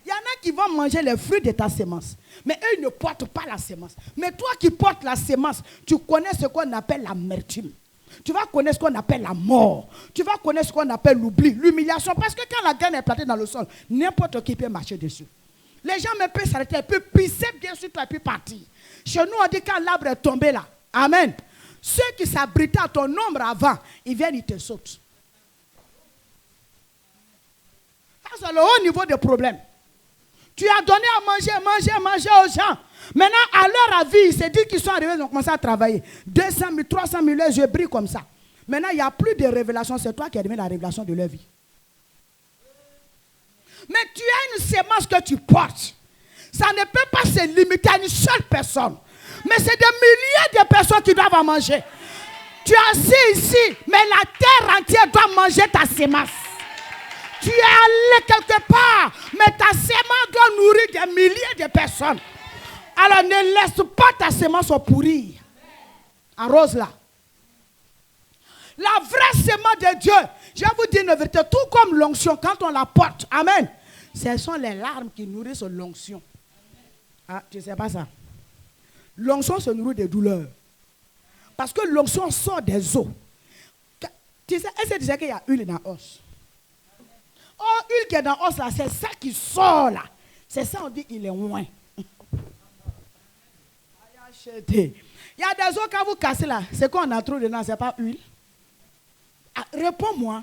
Il y en a qui vont manger les fruits de ta sémence, mais eux, ils ne portent pas la sémence. Mais toi qui portes la sémence, tu connais ce qu'on appelle l'amertume. Tu vas connaître ce qu'on appelle la mort. Tu vas connaître ce qu'on appelle l'oubli, l'humiliation. Parce que quand la graine est plantée dans le sol, n'importe qui peut marcher dessus. Les gens me peuvent s'arrêter, ils peuvent pisser bien sûr toi et puis partir. Chez nous, on dit quand l'arbre est tombé là. Amen. Ceux qui s'abritaient à ton ombre avant, ils viennent, ils te sautent. Ça, c'est le haut niveau des problèmes. Tu as donné à manger aux gens. Maintenant, à leur avis, c'est dit qu'ils sont arrivés, ils ont commencé à travailler. 200 000, 300 000 heures, je brille comme ça. Maintenant, il n'y a plus de révélation. C'est toi qui as donné la révélation de leur vie. Mais tu as une sémence que tu portes. Ça ne peut pas se limiter à une seule personne. Mais c'est des milliers de personnes qui doivent en manger. Tu es assis ici, mais la terre entière doit manger ta sémence. Tu es allé quelque part, mais ta sémence doit nourrir des milliers de personnes. Alors ne laisse pas ta sémence pourrir. Arrose-la. La vraie sémence de Dieu, je vais vous dire une vérité, tout comme l'onction, quand on la porte, amen, ce sont les larmes qui nourrissent l'onction. Ah, tu ne sais pas ça. L'onction se nourrit des douleurs. Parce que l'onction sort des os. Tu sais, est-ce que tu sais qu'il y a huile dans l'os? Oh, huile qui est dans l'os là, c'est ça qui sort là. C'est ça, on dit, il est loin. Il y a des os quand vous cassez là, c'est qu'on a trop dedans, c'est pas huile. Ah, réponds-moi.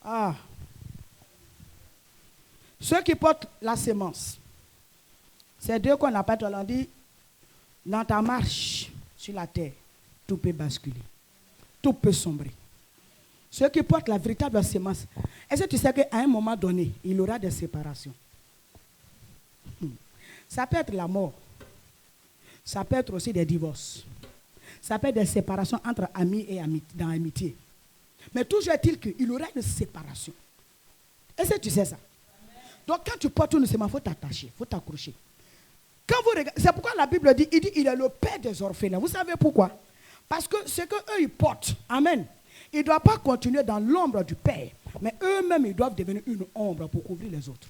Ah. Ceux qui portent la sémence, c'est Dieu qu'on appelle, on dit, dans ta marche sur la terre, tout peut basculer, tout peut sombrer. Ceux qui portent la véritable sémence, est-ce que tu sais qu'à un moment donné, il y aura des séparations? Ça peut être la mort, ça peut être aussi des divorces, ça peut être des séparations entre amis et dans l'amitié. Mais toujours est-il qu'il y aura une séparation. Est-ce que tu sais ça? Donc quand tu portes une sémence, il faut t'attacher, il faut t'accrocher. Quand vous regardez, c'est pourquoi la Bible dit, il est le père des orphelins. Vous savez pourquoi? Parce que ce qu'eux ils portent, amen, ils ne doivent pas continuer dans l'ombre du père, mais eux-mêmes ils doivent devenir une ombre pour couvrir les autres.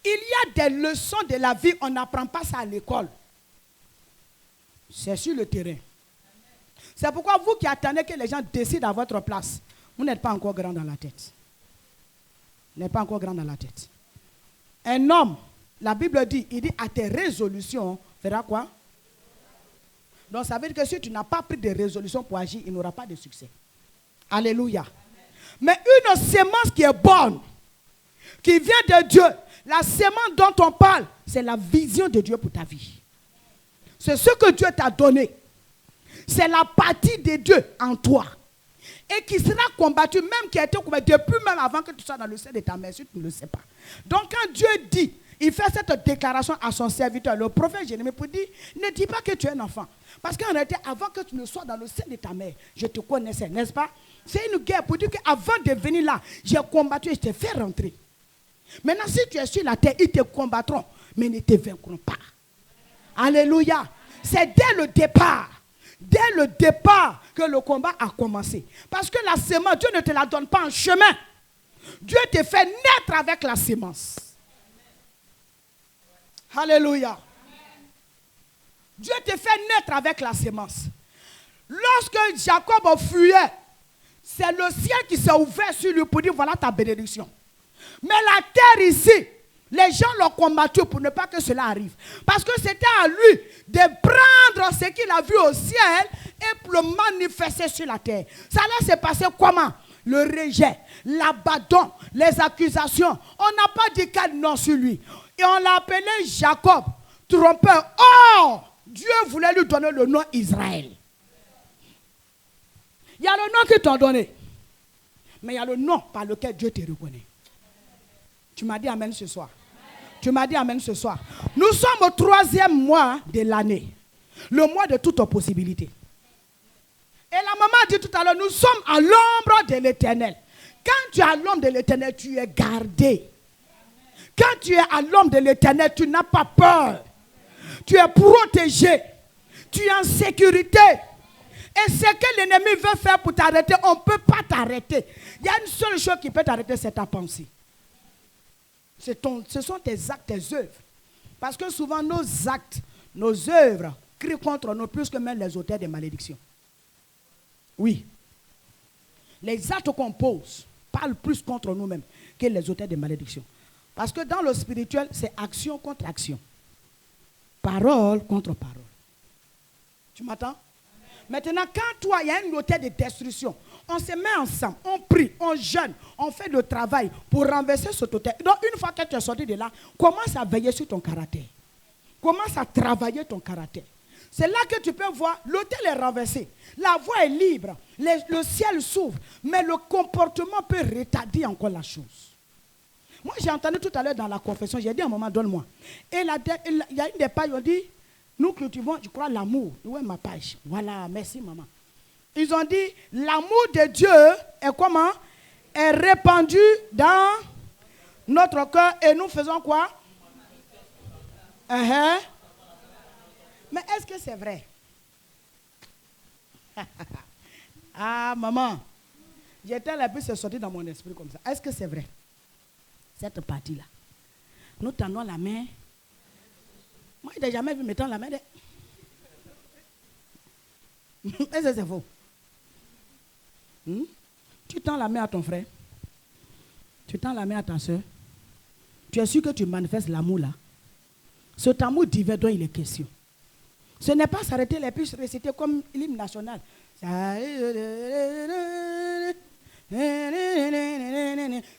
Il y a des leçons de la vie, on n'apprend pas ça à l'école. C'est sur le terrain. C'est pourquoi vous qui attendez que les gens décident à votre place, vous n'êtes pas encore grand dans la tête. Vous n'êtes pas encore grand dans la tête. Un homme, la Bible dit, il dit à tes résolutions, fera quoi? Donc ça veut dire que si tu n'as pas pris de résolution pour agir, il n'aura pas de succès. Alléluia. Mais une sémence qui est bonne, qui vient de Dieu, la sémence dont on parle, c'est la vision de Dieu pour ta vie. C'est ce que Dieu t'a donné. C'est la partie de Dieu en toi. Et qui sera combattue, même qui a été combattue depuis même avant que tu sois dans le sein de ta mère, si tu ne le sais pas. Donc quand Dieu dit, il fait cette déclaration à son serviteur, le prophète Jérémie, pour dire, ne dis pas que tu es un enfant. Parce qu'en réalité, avant que tu ne sois dans le sein de ta mère, je te connaissais, n'est-ce pas? C'est une guerre pour dire qu'avant de venir là, j'ai combattu et je t'ai fait rentrer. Maintenant, si tu es sur la terre, ils te combattront, mais ils ne te vaincront pas. Alléluia. C'est dès le départ que le combat a commencé. Parce que la sémence, Dieu ne te la donne pas en chemin. Dieu te fait naître avec la sémence. Alléluia. Dieu te fait naître avec la sémence. Lorsque Jacob fuyait, c'est le ciel qui s'est ouvert sur lui pour dire voilà ta bénédiction. Mais la terre ici, les gens l'ont combattu pour ne pas que cela arrive. Parce que c'était à lui de prendre ce qu'il a vu au ciel et pour le manifester sur la terre. Ça allait se passer comment? Le rejet, l'abandon, les accusations. On n'a pas dit quel nom sur lui. Et on l'a appelé Jacob, trompeur. Or, Dieu voulait lui donner le nom Israël. Il y a le nom qu'ils t'ont donné. Mais il y a le nom par lequel Dieu te reconnaît. Tu m'as dit amen ce soir. Tu m'as dit amen ce soir. Nous sommes au 3e mois de l'année. Le mois de toutes possibilités. Et la maman a dit tout à l'heure, nous sommes à l'ombre de l'Éternel. Quand tu es à l'ombre de l'Éternel, tu es gardé. Quand tu es à l'ombre de l'Éternel, tu n'as pas peur. Tu es protégé. Tu es en sécurité. Et ce que l'ennemi veut faire pour t'arrêter, on ne peut pas t'arrêter. Il y a une seule chose qui peut t'arrêter, c'est ta pensée. Ce sont tes actes, tes œuvres. Parce que souvent, nos actes, nos œuvres crient contre nous plus que même les auteurs de malédiction. Oui. Les actes qu'on pose parlent plus contre nous-mêmes que les auteurs de malédiction. Parce que dans le spirituel, c'est action contre action. Parole contre parole. Tu m'entends? Maintenant, quand toi, il y a une auteur de destruction, on se met ensemble, on prie, on jeûne, on fait le travail pour renverser cet auteur. Donc, une fois que tu es sorti de là, commence à veiller sur ton caractère. Commence à travailler ton caractère. C'est là que tu peux voir, l'autel est renversé. La voie est libre, le ciel s'ouvre, mais le comportement peut retarder encore la chose. Moi, j'ai entendu tout à l'heure dans la confession, j'ai dit à un moment, donne-moi. Et il y a une des pages, on dit, nous cultivons, je crois, l'amour. Où est ma page? Voilà, merci maman. Ils ont dit, l'amour de Dieu est comment? Est répandu dans notre cœur et nous faisons quoi? Mais est-ce que c'est vrai? Ah, maman, j'étais là, puis c'est sorti dans mon esprit comme ça. Est-ce que c'est vrai? Cette partie-là. Nous tendons la main. Moi, je n'ai jamais vu mettre la main. Est-ce que c'est faux? Tu tends la main à ton frère. Tu tends la main à ta soeur. Tu es sûr que tu manifestes l'amour là. Cet amour divin dont il est question. Ce n'est pas s'arrêter les puis réciter comme l'hymne national.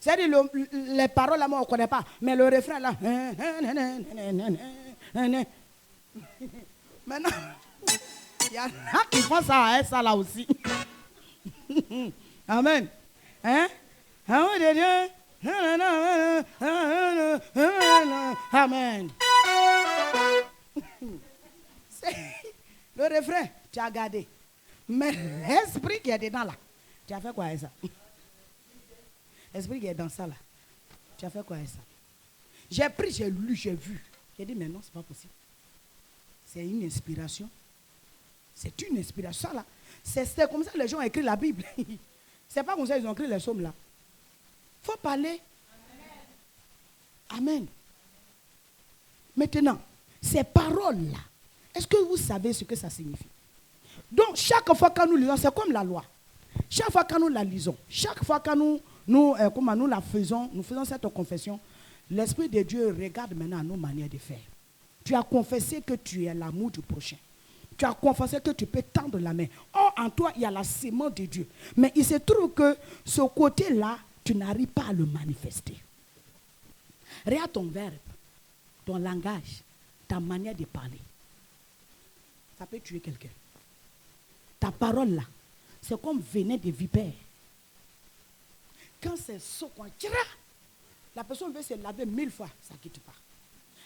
C'est-à-dire les paroles là, moi on ne connaît pas. Mais le refrain là. Maintenant, il y en a qui font ça, ça là aussi. Amen. Hein? Amen. Le refrain, tu as gardé. Mais l'esprit qui est dedans là, tu as fait quoi avec ça? L'esprit qui est dans ça là, tu as fait quoi avec ça? J'ai pris, j'ai lu, j'ai vu. J'ai dit, mais non, c'est pas possible. C'est une inspiration. C'est une inspiration. Ça là, c'est comme ça que les gens ont écrit la Bible. C'est pas comme ça qu'ils ont écrit les psaumes là. Il faut parler. Amen. Maintenant, ces paroles-là, est-ce que vous savez ce que ça signifie? Donc, chaque fois que nous lisons, c'est comme la loi. Chaque fois que nous la lisons, chaque fois que nous la faisons, nous faisons cette confession, l'Esprit de Dieu regarde maintenant nos manières de faire. Tu as confessé que tu es l'amour du prochain. tu as confessé que tu peux tendre la main. Or, en toi, il y a la sémence de Dieu. Mais il se trouve que ce côté-là, tu n'arrives pas à le manifester. Regarde ton verbe, ton langage, ta manière de parler. Ça peut tuer quelqu'un. Ta parole là, c'est comme venin de vipère. Quand c'est ça, la personne veut se laver 1000 fois, ça ne quitte pas.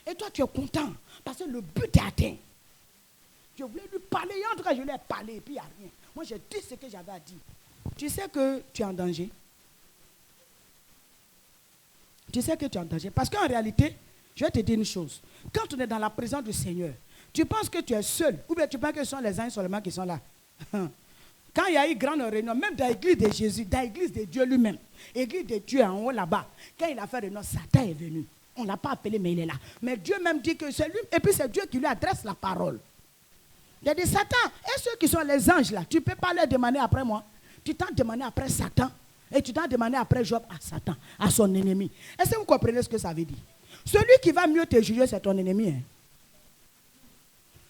Et toi, tu es content parce que le but est atteint. Je voulais lui parler, et en tout cas, je lui ai parlé, et puis il n'y a rien. Moi, j'ai dit ce que j'avais à dire. Tu sais que tu es en danger. Tu sais que tu es en danger. Parce qu'en réalité, je vais te dire une chose. Quand on est dans la présence du Seigneur, tu penses que tu es seul, ou bien tu penses que ce sont les uns seulement qui sont là. Quand il y a eu grande réunion, même dans l'église de Jésus, dans l'église de Dieu lui-même, l'église de Dieu en haut là-bas, quand il a fait réunion, Satan est venu. On ne l'a pas appelé, mais il est là. Mais Dieu même dit que c'est lui, et puis c'est Dieu qui lui adresse la parole. Il a dit, Satan, et ceux qui sont les anges là, tu ne peux pas leur demander après moi. Tu t'en demandé après Satan, et tu t'en demandé après Job à Satan, à son ennemi. Est-ce que vous comprenez ce que ça veut dire? Celui qui va mieux te juger, c'est ton ennemi.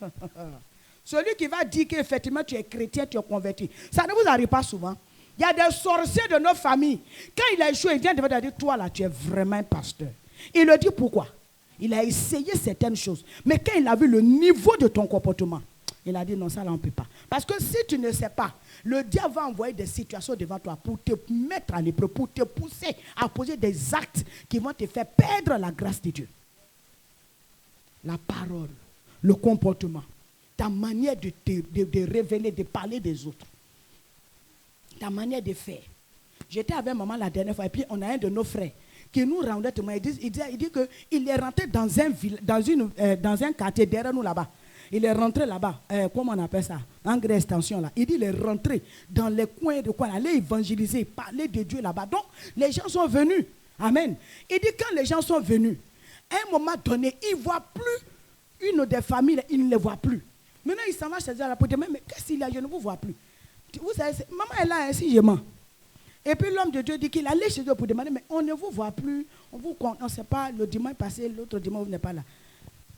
Hein? Celui qui va dire qu'effectivement tu es chrétien, tu es converti. Ça ne vous arrive pas souvent. Il y a des sorciers de nos familles. Quand il a échoué, il vient de dire, toi là, tu es vraiment un pasteur. Il le dit pourquoi? Il a essayé certaines choses. Mais quand il a vu le niveau de ton comportement, il a dit non, ça là on ne peut pas. Parce que si tu ne sais pas, le diable va envoyer des situations devant toi pour te mettre à l'épreuve, pour te pousser à poser des actes qui vont te faire perdre la grâce de Dieu. La parole, le comportement, ta manière de révéler, de parler des autres, ta manière de faire. J'étais avec maman la dernière fois et puis on a un de nos frères qui nous rendait témoin. Il dit qu'il est rentré dans un quartier derrière nous là-bas. Il est rentré là-bas, comment on appelle ça? En grande extension là. Il dit qu'il est rentré dans les coins de quoi, aller évangéliser, parler de Dieu là-bas. Donc, les gens sont venus. Amen. Il dit quand les gens sont venus, à un moment donné, il ne voit plus une des familles, il ne les voit plus. Maintenant, il s'en va chez elle pour dire, mais qu'est-ce qu'il y a? Je ne vous vois plus. Vous savez, maman est là, ainsi je mens. Et puis l'homme de Dieu dit qu'il allait chez Dieu pour demander, mais on ne vous voit plus, on ne sait pas, le dimanche passé, l'autre dimanche, vous n'êtes pas là.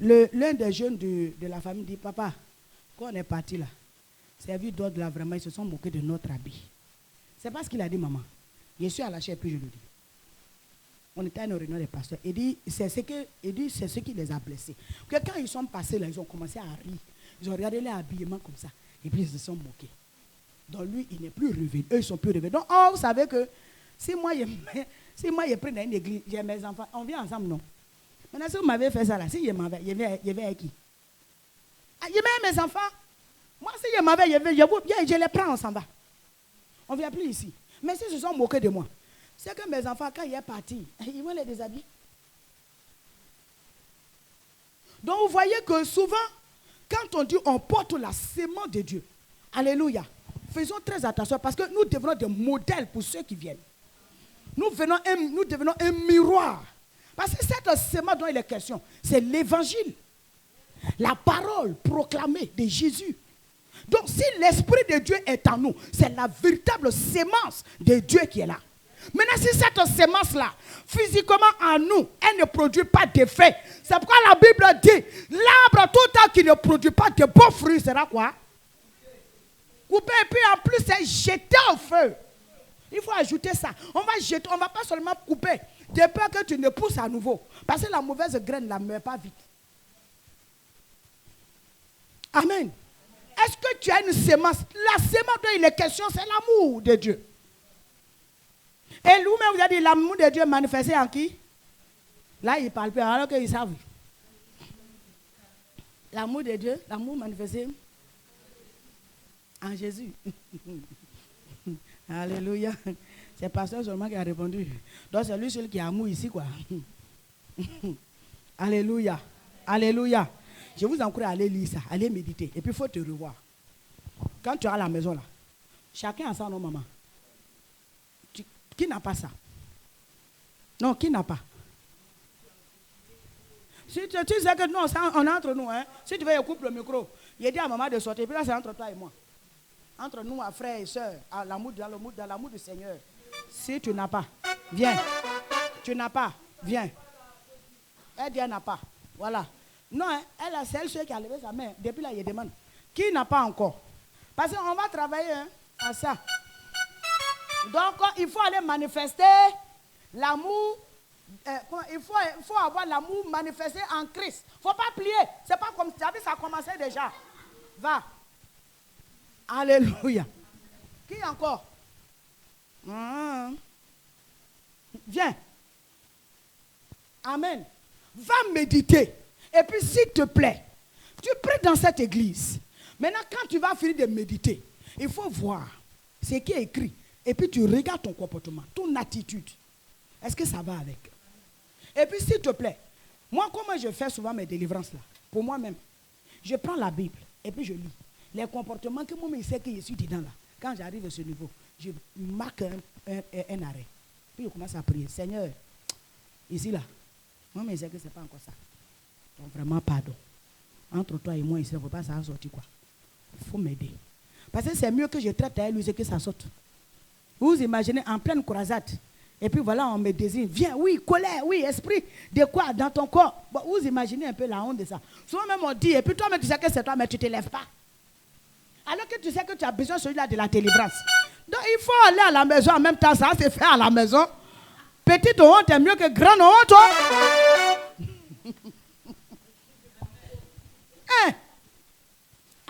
L'un des jeunes de la famille dit, papa, quand on est parti là, servi d'autres là, vraiment, ils se sont moqués de notre habit. C'est pas ce qu'il a dit, maman. Je suis à la chair, puis je le dis. On était à une réunion des pasteurs. Il dit, c'est ce qui les a blessés. Que quand ils sont passés là, ils ont commencé à rire. Ils ont regardé les habillements comme ça. Et puis ils se sont moqués. Donc lui, il n'est plus revenu. Eux, ils sont plus revenus. Donc, vous savez que si moi, je prends dans une église, j'ai mes enfants, on vient ensemble, non? Maintenant, si vous m'avez fait ça là, si je m'en vais, je vais avec qui? Je vais avec mes enfants. Moi, si je m'en vais, je les prends, on s'en va. On ne vient plus ici. Mais s'ils se sont moqués de moi, c'est que mes enfants, quand ils sont partis, ils vont les déshabiller. Donc, vous voyez que souvent, quand on dit on porte la sémence de Dieu, alléluia, faisons très attention parce que nous devenons des modèles pour ceux qui viennent. Nous devenons un miroir. Parce que cette sémence dont il est question, c'est l'évangile. La parole proclamée de Jésus. Donc si l'Esprit de Dieu est en nous, c'est la véritable sémence de Dieu qui est là. Maintenant, si cette sémence-là, physiquement en nous, elle ne produit pas d'effet. C'est pourquoi la Bible dit, l'arbre tout le temps qui ne produit pas de bons fruits sera quoi? Coupé et puis en plus c'est jeté au feu. Il faut ajouter ça. On ne va pas seulement couper, de peur que tu ne pousses à nouveau. Parce que la mauvaise graine ne meurt pas vite. Amen. Est-ce que tu as une sémence? La sémence dont il est question, c'est l'amour de Dieu. Et lui-même vous a dit l'amour de Dieu manifesté en qui? Là, il ne parle pas, alors qu'ils savent. L'amour de Dieu, l'amour manifesté en Jésus. Alléluia. C'est pasteur seulement qui a répondu. Donc c'est lui seul qui a amour ici, quoi. Alléluia. Alléluia. Je vous encourage à aller lire ça, à aller méditer. Et puis il faut te revoir. Quand tu es à la maison là, chacun a ça, non, maman? Qui n'a pas ça? Non, qui n'a pas? Si tu sais que non, ça, on est entre nous, hein? Si tu veux, je coupe le micro. Il dit à maman de sortir. Puis là, c'est entre toi et moi. Entre nous, frères et sœurs, dans l'amour du Seigneur. Si tu n'as pas, viens. Tu n'as pas, viens. Elle dit elle n'a pas. Voilà. Non, hein, c'est elle seule qui a levé sa main. Depuis là, il demande. Qui n'a pas encore? Parce qu'on va travailler à ça. Donc, il faut aller manifester l'amour. Il faut avoir l'amour manifesté en Christ. Il ne faut pas plier. Ce n'est pas comme tu as vu, ça a commencé déjà. Va. Alléluia. Qui encore? Viens. Amen. Va méditer. Et puis, s'il te plaît, tu pries dans cette église. Maintenant, quand tu vas finir de méditer, il faut voir ce qui est écrit. Et puis, tu regardes ton comportement, ton attitude. Est-ce que ça va avec? Et puis, s'il te plaît, moi, comment je fais souvent mes délivrances là? Pour moi-même, je prends la Bible et puis je lis. Les comportements que moi, je sais que je suis dedans là. Quand j'arrive à ce niveau, je marque un arrêt. Puis je commence à prier. Seigneur, ici là, moi, je sais que ce n'est pas encore ça. Donc, vraiment, pardon. Entre toi et moi, ici, il ne faut pas ça sortir quoi. Il faut m'aider. Parce que c'est mieux que je traite à lui, c'est que ça saute. Vous imaginez en pleine croisade. Et puis voilà, on me désigne. Viens, oui, colère, oui, esprit de quoi dans ton corps. Bon, vous imaginez un peu la honte de ça. Souvent même on dit, et puis toi, tu sais que c'est toi, mais tu ne te lèves pas. Alors que tu sais que tu as besoin celui-là de la délivrance. Donc il faut aller à la maison en même temps, ça se fait à la maison. Petite honte est mieux que grande honte. Hein?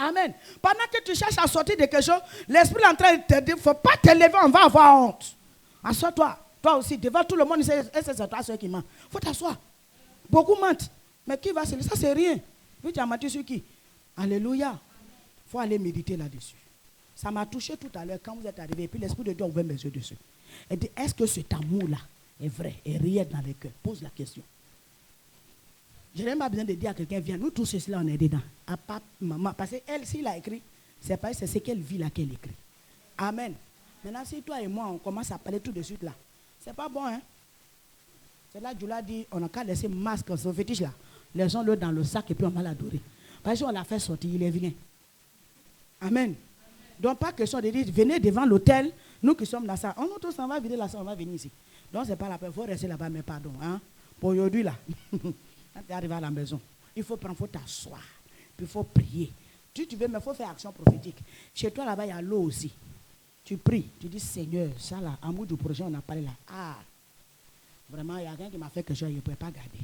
Amen. Pendant que tu cherches à sortir de quelque chose, l'esprit est en train de te dire, il ne faut pas te lever, on va avoir honte. Assois-toi. Toi aussi, devant tout le monde, c'est toi ceux qui mentent. Il faut t'asseoir. Beaucoup mentent. Mais qui va se laisser? Ça, c'est rien. Puis tu as menti sur qui? Alléluia. Il faut aller méditer là-dessus. Ça m'a touché tout à l'heure quand vous êtes arrivé. Et puis l'Esprit de Dieu a ouvert mes yeux dessus. Et dit, est-ce que cet amour-là est vrai et réel dans les cœurs? Pose la question. Je n'ai pas besoin de dire à quelqu'un, viens, nous tous ceux-là, on est dedans. À part maman. Parce qu'elle, s'il a écrit, c'est pas c'est ce qu'elle vit là qu'elle écrit. Amen. Maintenant, si toi et moi, on commence à parler tout de suite là, c'est pas bon, hein? C'est là que Dieu l'a dit, on n'a qu'à laisser masque, ce fétiche là. Laissons-le dans le sac et puis on va l'adorer. Parce qu'on l'a fait sortir, il est vilain. Amen. Donc, pas question de dire, venez devant l'hôtel, nous qui sommes là, ça. On nous tous, on va vider là, ça, on va venir ici. Donc, c'est pas la peine, il faut rester là-bas, mais pardon. Hein? Pour aujourd'hui là, quand tu es arrivé à la maison, il faut prendre, il faut t'asseoir, puis il faut prier. Tu veux, mais il faut faire action prophétique. Chez toi là-bas, il y a l'eau aussi. Tu pries, tu dis Seigneur, ça là, amour du projet, on a parlé là. Ah, vraiment, il y a quelqu'un qui m'a fait quelque chose, je ne pouvais pas garder.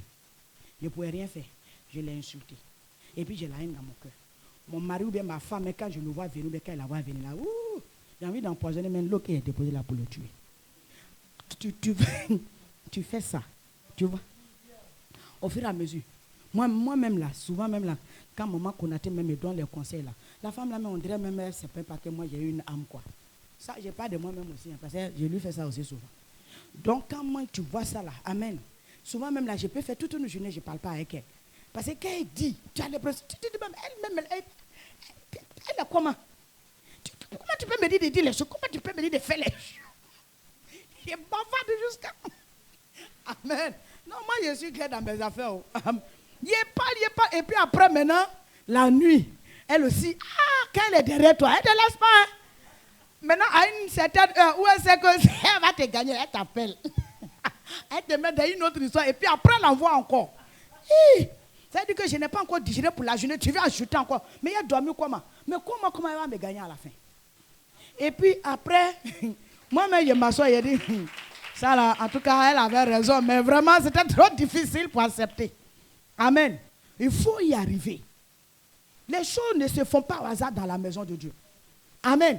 Je ne pouvais rien faire. Je l'ai insulté. Et puis j'ai la haine dans mon cœur. Mon mari ou bien ma femme, quand je le vois venir, quand il la voit venir là, j'ai envie d'empoisonner même l'eau qui est déposée là pour le tuer. Tu fais ça, tu vois. Au fur et à mesure. Moi-même là, souvent même là, quand maman Konaté même me donne les conseils là, la femme là, on dirait même, c'est pas parce que moi j'ai eu une âme quoi. Ça, je parle de moi-même aussi, hein, parce que je lui fais ça aussi souvent. Donc, quand moi, tu vois ça là, amen. Souvent même là, je peux faire toute une journée, je ne parle pas avec elle. Parce que quand elle dit, tu as l'impression, elle-même, elle est comment? Comment tu peux me dire de dire les choses? Comment tu peux me dire de faire les choses? Je bavarde jusqu'à... Amen. Non, moi, je suis clair dans mes affaires. Il parle. Et puis après, maintenant, la nuit, elle aussi, quand elle est derrière toi, elle ne te laisse pas. Hein? Maintenant, à une certaine heure où elle sait qu'elle va te gagner, elle t'appelle. Elle te met dans une autre histoire et puis après, elle envoie encore. Ça veut dire que je n'ai pas encore digéré pour la journée, tu vas ajouter encore. Mais elle a dormi comment? Mais comment elle va me gagner à la fin? Et puis après, moi-même, je m'assois et je dis, ça là, en tout cas, elle avait raison, mais vraiment, c'était trop difficile pour accepter. Amen. Il faut y arriver. Les choses ne se font pas au hasard dans la maison de Dieu. Amen.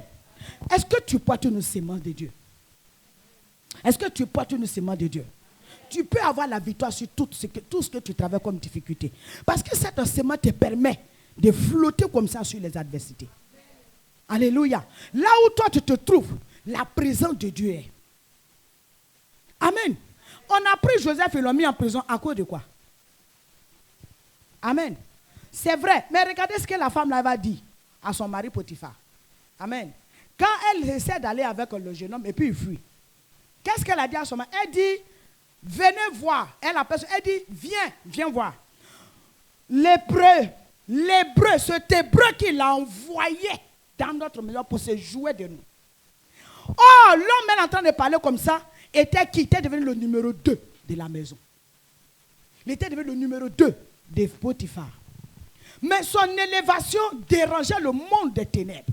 Est-ce que tu portes une sémence de Dieu? Est-ce que tu portes une sémence de Dieu? Tu peux avoir la victoire sur tout ce que tu travailles comme difficulté. Parce que cette sémence te permet de flotter comme ça sur les adversités. Alléluia. Là où toi tu te trouves, la présence de Dieu est. Amen. On a pris Joseph et l'ont mis en prison à cause de quoi? Amen. C'est vrai. Mais regardez ce que la femme là va dire à son mari Potiphar. Amen. Quand elle essaie d'aller avec le jeune homme et puis il fuit. Qu'est-ce qu'elle a dit à son mari? Elle dit, venez voir. Elle dit, viens voir. L'hébreu, cet hébreu qu'il a envoyé dans notre maison pour se jouer de nous. Oh, l'homme elle est en train de parler comme ça, était devenu le numéro 2 de la maison. Il était devenu le numéro 2 de Potiphar. Mais son élévation dérangeait le monde des ténèbres.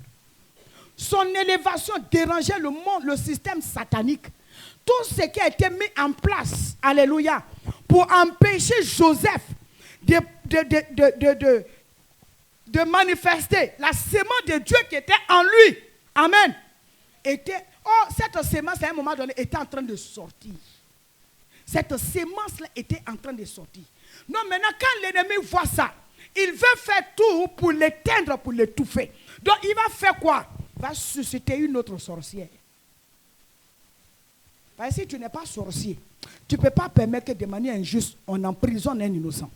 Son élévation dérangeait le monde, le système satanique. Tout ce qui a été mis en place, alléluia, pour empêcher Joseph de manifester la sémence de Dieu qui était en lui. Amen. Cette sémence, à un moment donné, était en train de sortir. Cette sémence-là était en train de sortir. Non, maintenant, quand l'ennemi voit ça, il veut faire tout pour l'éteindre, pour l'étouffer. Donc, il va faire quoi? Il va susciter une autre sorcière. Parce que si tu n'es pas sorcier, tu ne peux pas permettre que de manière injuste, on emprisonne un innocent.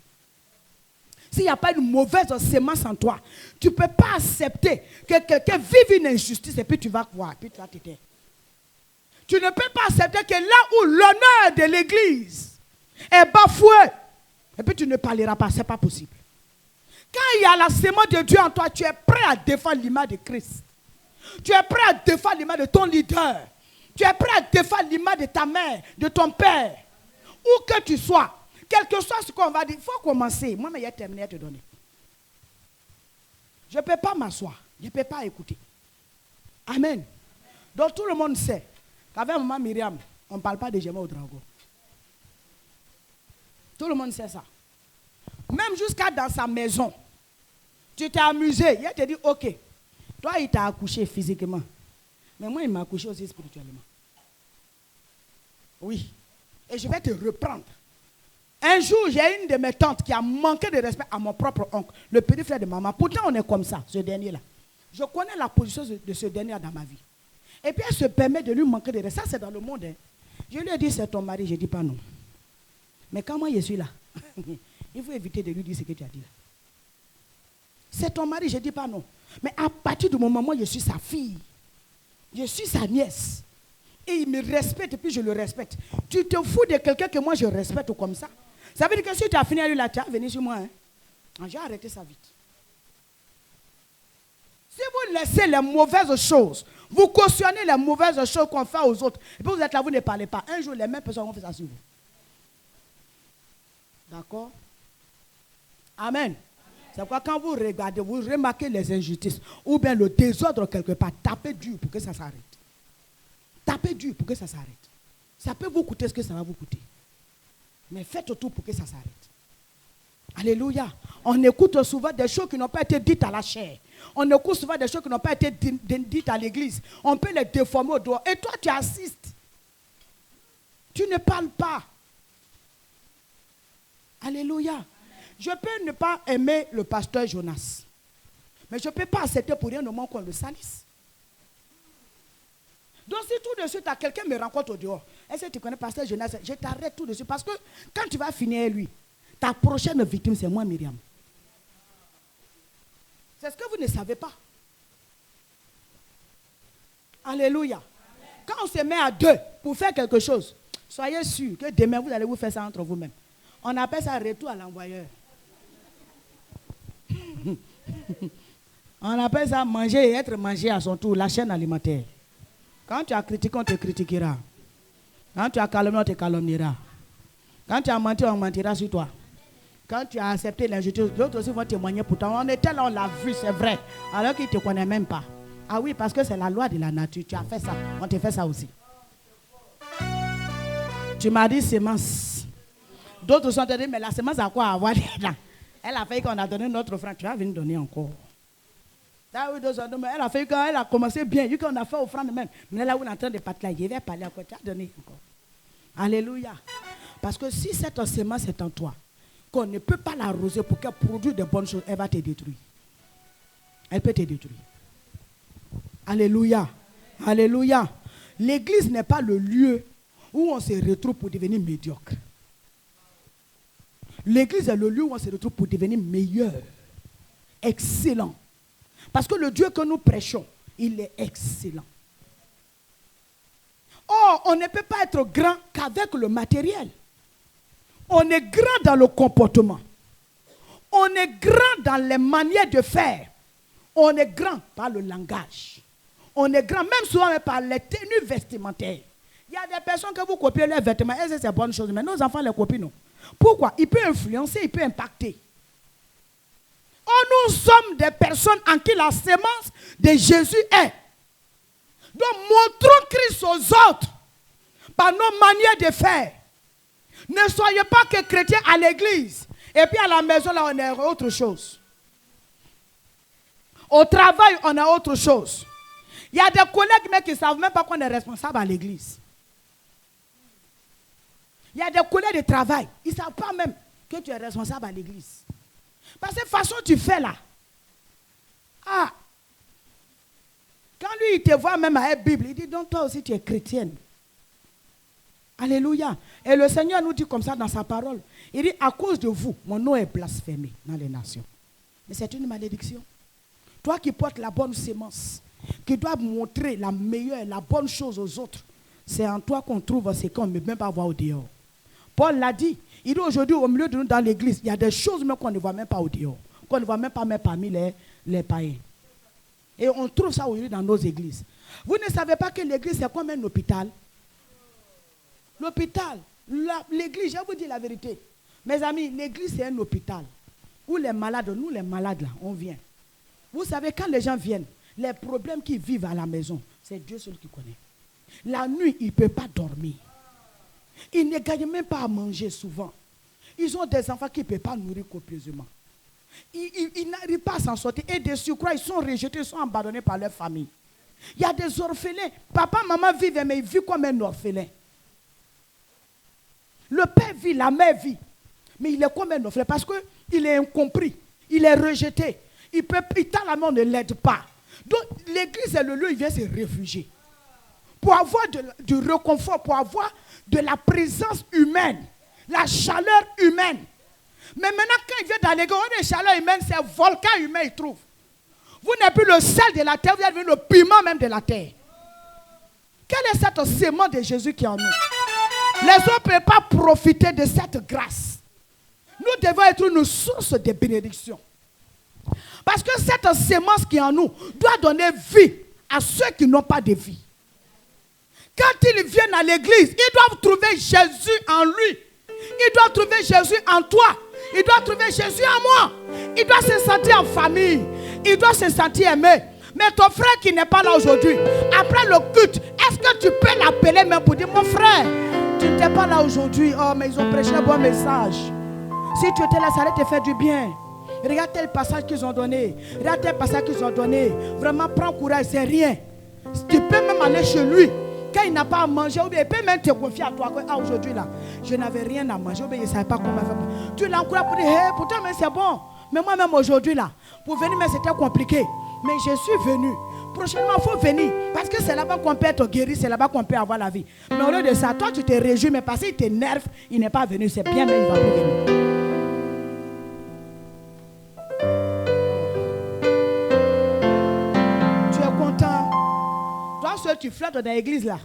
S'il n'y a pas une mauvaise sémence en toi, tu ne peux pas accepter que quelqu'un vive une injustice et puis tu vas voir, puis tu vas te taire. Tu ne peux pas accepter que là où l'honneur de l'église est bafoué, et puis tu ne parleras pas, ce n'est pas possible. Quand il y a la sémence de Dieu en toi, tu es prêt à défendre l'image de Christ. Tu es prêt à défendre l'image de ton leader. Tu es prêt à défendre l'image de ta mère, de ton père. Où que tu sois, quel que soit ce qu'on va dire, il faut commencer. Moi, mais il y a terminé à te donner. Je ne peux pas m'asseoir. Je ne peux pas écouter. Amen. Donc tout le monde sait qu'avec maman Myriam, on ne parle pas de Gémeaux au dragon. Tout le monde sait ça. Même jusqu'à dans sa maison, tu t'es amusé. Il te dit, ok, toi il t'a accouché physiquement. Mais moi il m'a accouché aussi spirituellement. Oui. Et je vais te reprendre. Un jour, j'ai une de mes tantes qui a manqué de respect à mon propre oncle, le petit frère de maman. Pourtant, on est comme ça, ce dernier-là. Je connais la position de ce dernier dans ma vie. Et puis, elle se permet de lui manquer de respect. Ça, c'est dans le monde. Hein. Je lui ai dit, c'est ton mari. Je ne dis pas non. Mais quand moi, je suis là, il faut éviter de lui dire ce que tu as dit là. C'est ton mari, je ne dis pas non. Mais à partir du moment où je suis sa fille, je suis sa nièce, et il me respecte et puis je le respecte. Tu te fous de quelqu'un que moi je respecte comme ça. Ça veut dire que si tu as fini à lui là, tu as venu sur moi. Hein? J'ai arrêté ça vite. Si vous laissez les mauvaises choses, vous cautionnez les mauvaises choses qu'on fait aux autres, et puis vous êtes là, vous ne parlez pas. Un jour, les mêmes personnes vont faire ça sur vous. D'accord? Amen. C'est pourquoi quand vous regardez, vous remarquez les injustices ou bien le désordre quelque part, tapez dur pour que ça s'arrête. Tapez dur pour que ça s'arrête. Ça peut vous coûter ce que ça va vous coûter. Mais faites tout pour que ça s'arrête. Alléluia. On écoute souvent des choses qui n'ont pas été dites à la chair. On écoute souvent des choses qui n'ont pas été dites à l'église. On peut les déformer au doigt. Et toi, tu assistes. Tu ne parles pas. Alléluia. Je peux ne pas aimer le pasteur Jonas. Mais je ne peux pas accepter pour rien au moment qu'on le salisse. Donc si tout de suite, quelqu'un me rencontre au dehors, est-ce que tu connais pasteur Jonas? Je t'arrête tout de suite parce que quand tu vas finir lui, ta prochaine victime, c'est moi, Myriam. C'est ce que vous ne savez pas. Alléluia. Quand on se met à deux pour faire quelque chose, soyez sûr que demain, vous allez vous faire ça entre vous-même. On appelle ça retour à l'envoyeur. On appelle ça manger et être mangé à son tour, la chaîne alimentaire. Quand tu as critiqué, on te critiquera. Quand tu as calomnié, on te calomniera. Quand tu as menti, on mentira sur toi. Quand tu as accepté l'injustice, d'autres aussi vont témoigner pour toi. On était là, on l'a vu, c'est vrai. Alors qu'ils ne te connaissent même pas. Ah oui, parce que c'est la loi de la nature. Tu as fait ça, on te fait ça aussi. Tu m'as dit sémence. D'autres sont dit, mais la sémence a quoi à avoir dedans? Elle a fait qu'on a donné notre offrande. Tu vas venir donner encore. Elle a fait quand elle a commencé bien. Vu qu'on a fait offrande même. Mais là où on est en train de parler, je vais parler encore. Tu as donné encore. Alléluia. Parce que si cette sémence est en toi, qu'on ne peut pas l'arroser pour qu'elle produise de bonnes choses, elle va te détruire. Elle peut te détruire. Alléluia. Alléluia. L'église n'est pas le lieu où on se retrouve pour devenir médiocre. L'église est le lieu où on se retrouve pour devenir meilleur, excellent. Parce que le Dieu que nous prêchons, il est excellent. Or, on ne peut pas être grand qu'avec le matériel. On est grand dans le comportement. On est grand dans les manières de faire. On est grand par le langage. On est grand même souvent par les tenues vestimentaires. Il y a des personnes que vous copiez leurs vêtements, et c'est une bonne chose, mais nos enfants les copient non. Pourquoi? Il peut influencer, il peut impacter. nous sommes des personnes en qui la sémence de Jésus est. Donc montrons Christ aux autres par nos manières de faire. Ne soyez pas que chrétiens à l'église et puis à la maison là on est autre chose. Au travail on a autre chose. Il y a des collègues mais qui ne savent même pas qu'on est responsable à l'église. Il y a des collègues de travail, ils ne savent pas même que tu es responsable à l'église. Parce que de toute façon tu fais là. Ah. Quand lui il te voit même à la Bible, il dit donc toi aussi tu es chrétienne. Alléluia. Et le Seigneur nous dit comme ça dans sa parole. Il dit à cause de vous, mon nom est blasphémé dans les nations. Mais c'est une malédiction. Toi qui portes la bonne sémence, qui dois montrer la meilleure, la bonne chose aux autres, c'est en toi qu'on trouve ce qu'on ne peut même pas voir au dehors. Paul l'a dit. Il dit aujourd'hui au milieu de nous dans l'église, il y a des choses même qu'on ne voit même pas au dehors, qu'on ne voit même pas même parmi les païens. Et on trouve ça aujourd'hui dans nos églises. Vous ne savez pas que l'église c'est comme un hôpital. L'hôpital, l'église, je vous dis la vérité. Mes amis, l'église c'est un hôpital. Où les malades, nous les malades là, on vient. Vous savez, quand les gens viennent, les problèmes qu'ils vivent à la maison, c'est Dieu seul qui connaît. La nuit, ils ne peuvent pas dormir. Ils ne gagnent même pas à manger souvent. Ils ont des enfants qui ne peuvent pas nourrir copieusement. Ils n'arrivent pas à s'en sortir. Et de surcroît, ils sont rejetés, ils sont abandonnés par leur famille. Il y a des orphelins. Papa, maman vivent, mais ils vivent comme un orphelin. Le père vit, la mère vit. Mais il est comme un orphelin parce qu'il est incompris. Il est rejeté. Il tend la main, on ne l'aide pas. Donc l'église est le lieu où il vient se réfugier. Pour avoir du réconfort, pour avoir de la présence humaine, la chaleur humaine. Mais maintenant, quand il vient dans l'église, on a une chaleur humaine, c'est un volcan humain, il trouve. Vous n'êtes plus le sel de la terre, vous êtes devenu le piment même de la terre. Quelle est cette sémence de Jésus qui est en nous? Les autres ne peuvent pas profiter de cette grâce. Nous devons être une source de bénédiction. Parce que cette sémence qui est en nous doit donner vie à ceux qui n'ont pas de vie. Quand ils viennent à l'église, ils doivent trouver Jésus en lui. Ils doivent trouver Jésus en toi. Ils doivent trouver Jésus en moi. Ils doivent se sentir en famille. Ils doivent se sentir aimés. Mais ton frère qui n'est pas là aujourd'hui, après le culte, est-ce que tu peux l'appeler même pour dire, mon frère, tu n'étais pas là aujourd'hui. Oh, mais ils ont prêché un bon message. Si tu étais là, ça allait te faire du bien. Regarde tel passage qu'ils ont donné. Regarde tel passage qu'ils ont donné. Vraiment, prends courage, c'est rien. Tu peux même aller chez lui. Quand il n'a pas à manger, ou bien il peut même te confier à toi. Ah, aujourd'hui là, je n'avais rien à manger, ou bien il ne savait pas comment faire. Tu l'encourages pour dire, hey, pourtant, mais c'est bon. Mais moi-même aujourd'hui là, pour venir, mais c'était compliqué. Mais je suis venu. Prochainement, il faut venir. Parce que c'est là-bas qu'on peut être guéri, c'est là-bas qu'on peut avoir la vie. Mais au lieu de ça, toi, tu te réjouis, mais parce qu'il t'énerve, il n'est pas venu. C'est bien, mais il ne va plus venir. Tu flottes dans l'église là.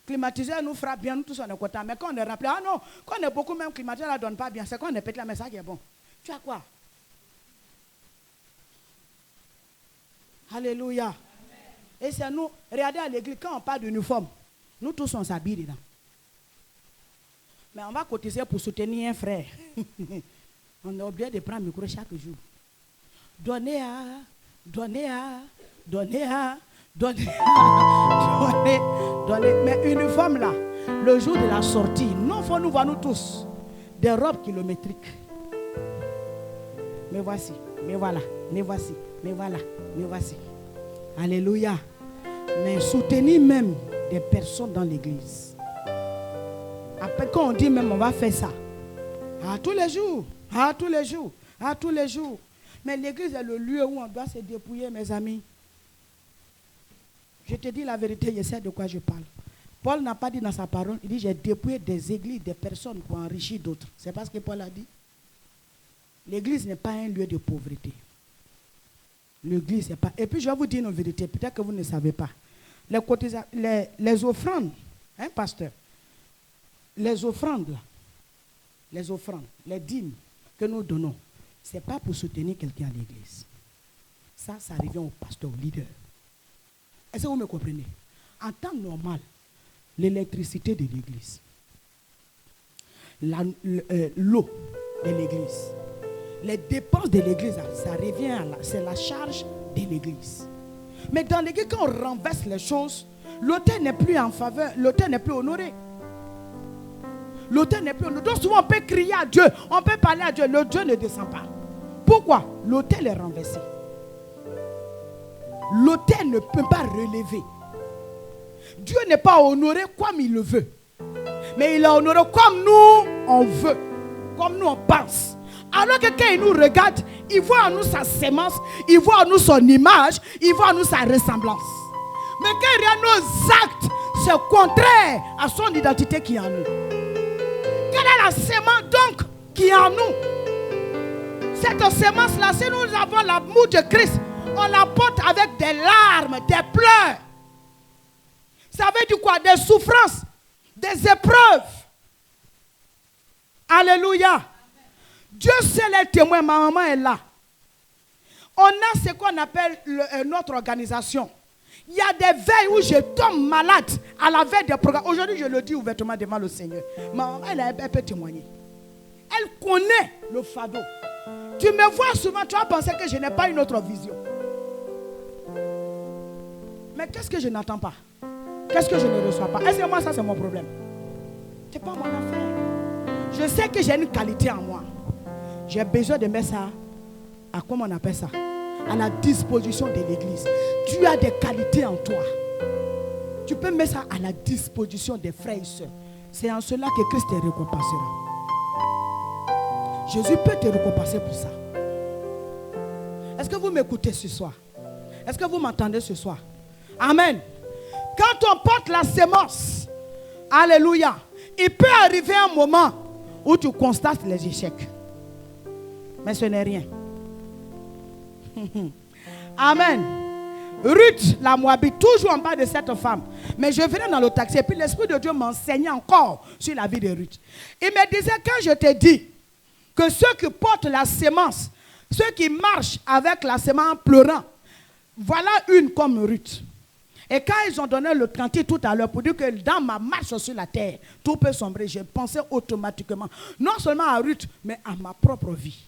Climatiseur nous frappe bien, nous tous on est contents. Mais quand on est rappelé, ah non, quand on est beaucoup même climatiseur ne donne pas bien, c'est quand on est pété là, mais ça qui est bon. Tu as quoi? Alléluia. Amen. Et c'est nous, regardez à l'église, quand on parle d'uniforme, nous tous on s'habille dedans. Mais on va cotiser pour soutenir un frère. On a oublié de prendre le micro chaque jour. Donnez à, donnez à, donnez à. Donnez. Mais uniforme là, le jour de la sortie, nous faut nous voir nous tous des robes kilométriques. Me voici, me voilà, me voici, me voilà, me voici. Alléluia. Mais soutenir même des personnes dans l'église. Après quand on dit même on va faire ça, à tous les jours, à tous les jours, à tous les jours. Mais l'église est le lieu où on doit se dépouiller, mes amis. Je te dis la vérité, je sais de quoi je parle. Paul n'a pas dit dans sa parole, il dit j'ai dépouillé des églises, des personnes pour enrichir d'autres. C'est pas ce que Paul a dit. L'église n'est pas un lieu de pauvreté. L'église n'est pas. Et puis je vais vous dire une vérité, peut-être que vous ne savez pas. Les offrandes, hein, pasteur, les offrandes là, les offrandes, les dîmes que nous donnons, ce n'est pas pour soutenir quelqu'un à l'église. Ça revient au pasteur, au leader. Est-ce que vous me comprenez? En temps normal, l'électricité de l'église, l'eau de l'église, les dépenses de l'église, ça revient c'est la charge de l'église. Mais dans l'église, quand on renverse les choses, l'autel n'est plus en faveur, l'autel n'est plus honoré. L'autel n'est plus honoré. Donc souvent on peut crier à Dieu, on peut parler à Dieu, le Dieu ne descend pas. Pourquoi? L'autel est renversé. L'autel ne peut pas relever. Dieu n'est pas honoré comme il le veut. Mais il est honoré comme nous on veut. Comme nous on pense. Alors que quand il nous regarde, il voit en nous sa sémence, il voit en nous son image, il voit en nous sa ressemblance. Mais quand il regarde nos actes, c'est contraire à son identité qui est en nous. Quelle est la sémence donc qui est en nous? Cette sémence-là, si nous avons l'amour de Christ, on la porte avec des larmes, des pleurs. Ça veut dire quoi? Des souffrances, des épreuves. Alléluia. Dieu seul est témoin, ma maman est là. On a ce qu'on appelle notre organisation. Il y a des veilles où je tombe malade à la veille des programmes. Aujourd'hui, je le dis ouvertement devant le Seigneur. Ma maman, elle peut témoigner. Elle connaît le fardeau. Tu me vois souvent, tu vas penser que je n'ai pas une autre vision. Mais qu'est-ce que je n'entends pas? Qu'est-ce que je ne reçois pas? Est-ce que moi, ça c'est mon problème? Ce n'est pas mon affaire. Je sais que j'ai une qualité en moi. J'ai besoin de mettre ça à, comment on appelle ça, à la disposition de l'église. Tu as des qualités en toi. Tu peux mettre ça à la disposition des frères et sœurs. C'est en cela que Christ te récompensera. Jésus peut te récompenser pour ça. Est-ce que vous m'écoutez ce soir? Est-ce que vous m'entendez ce soir? Amen. Quand on porte la sémence, alléluia, il peut arriver un moment où tu constates les échecs. Mais ce n'est rien. Amen. Ruth, la Moabite, toujours en bas de cette femme. Mais je venais dans le taxi et puis l'Esprit de Dieu m'enseignait encore sur la vie de Ruth. Il me disait, quand je te dis que ceux qui portent la sémence, ceux qui marchent avec la sémence en pleurant, voilà une comme Ruth. Et quand ils ont donné le cantique tout à l'heure pour dire que dans ma marche sur la terre, tout peut sombrer, j'ai pensé automatiquement, non seulement à Ruth, mais à ma propre vie.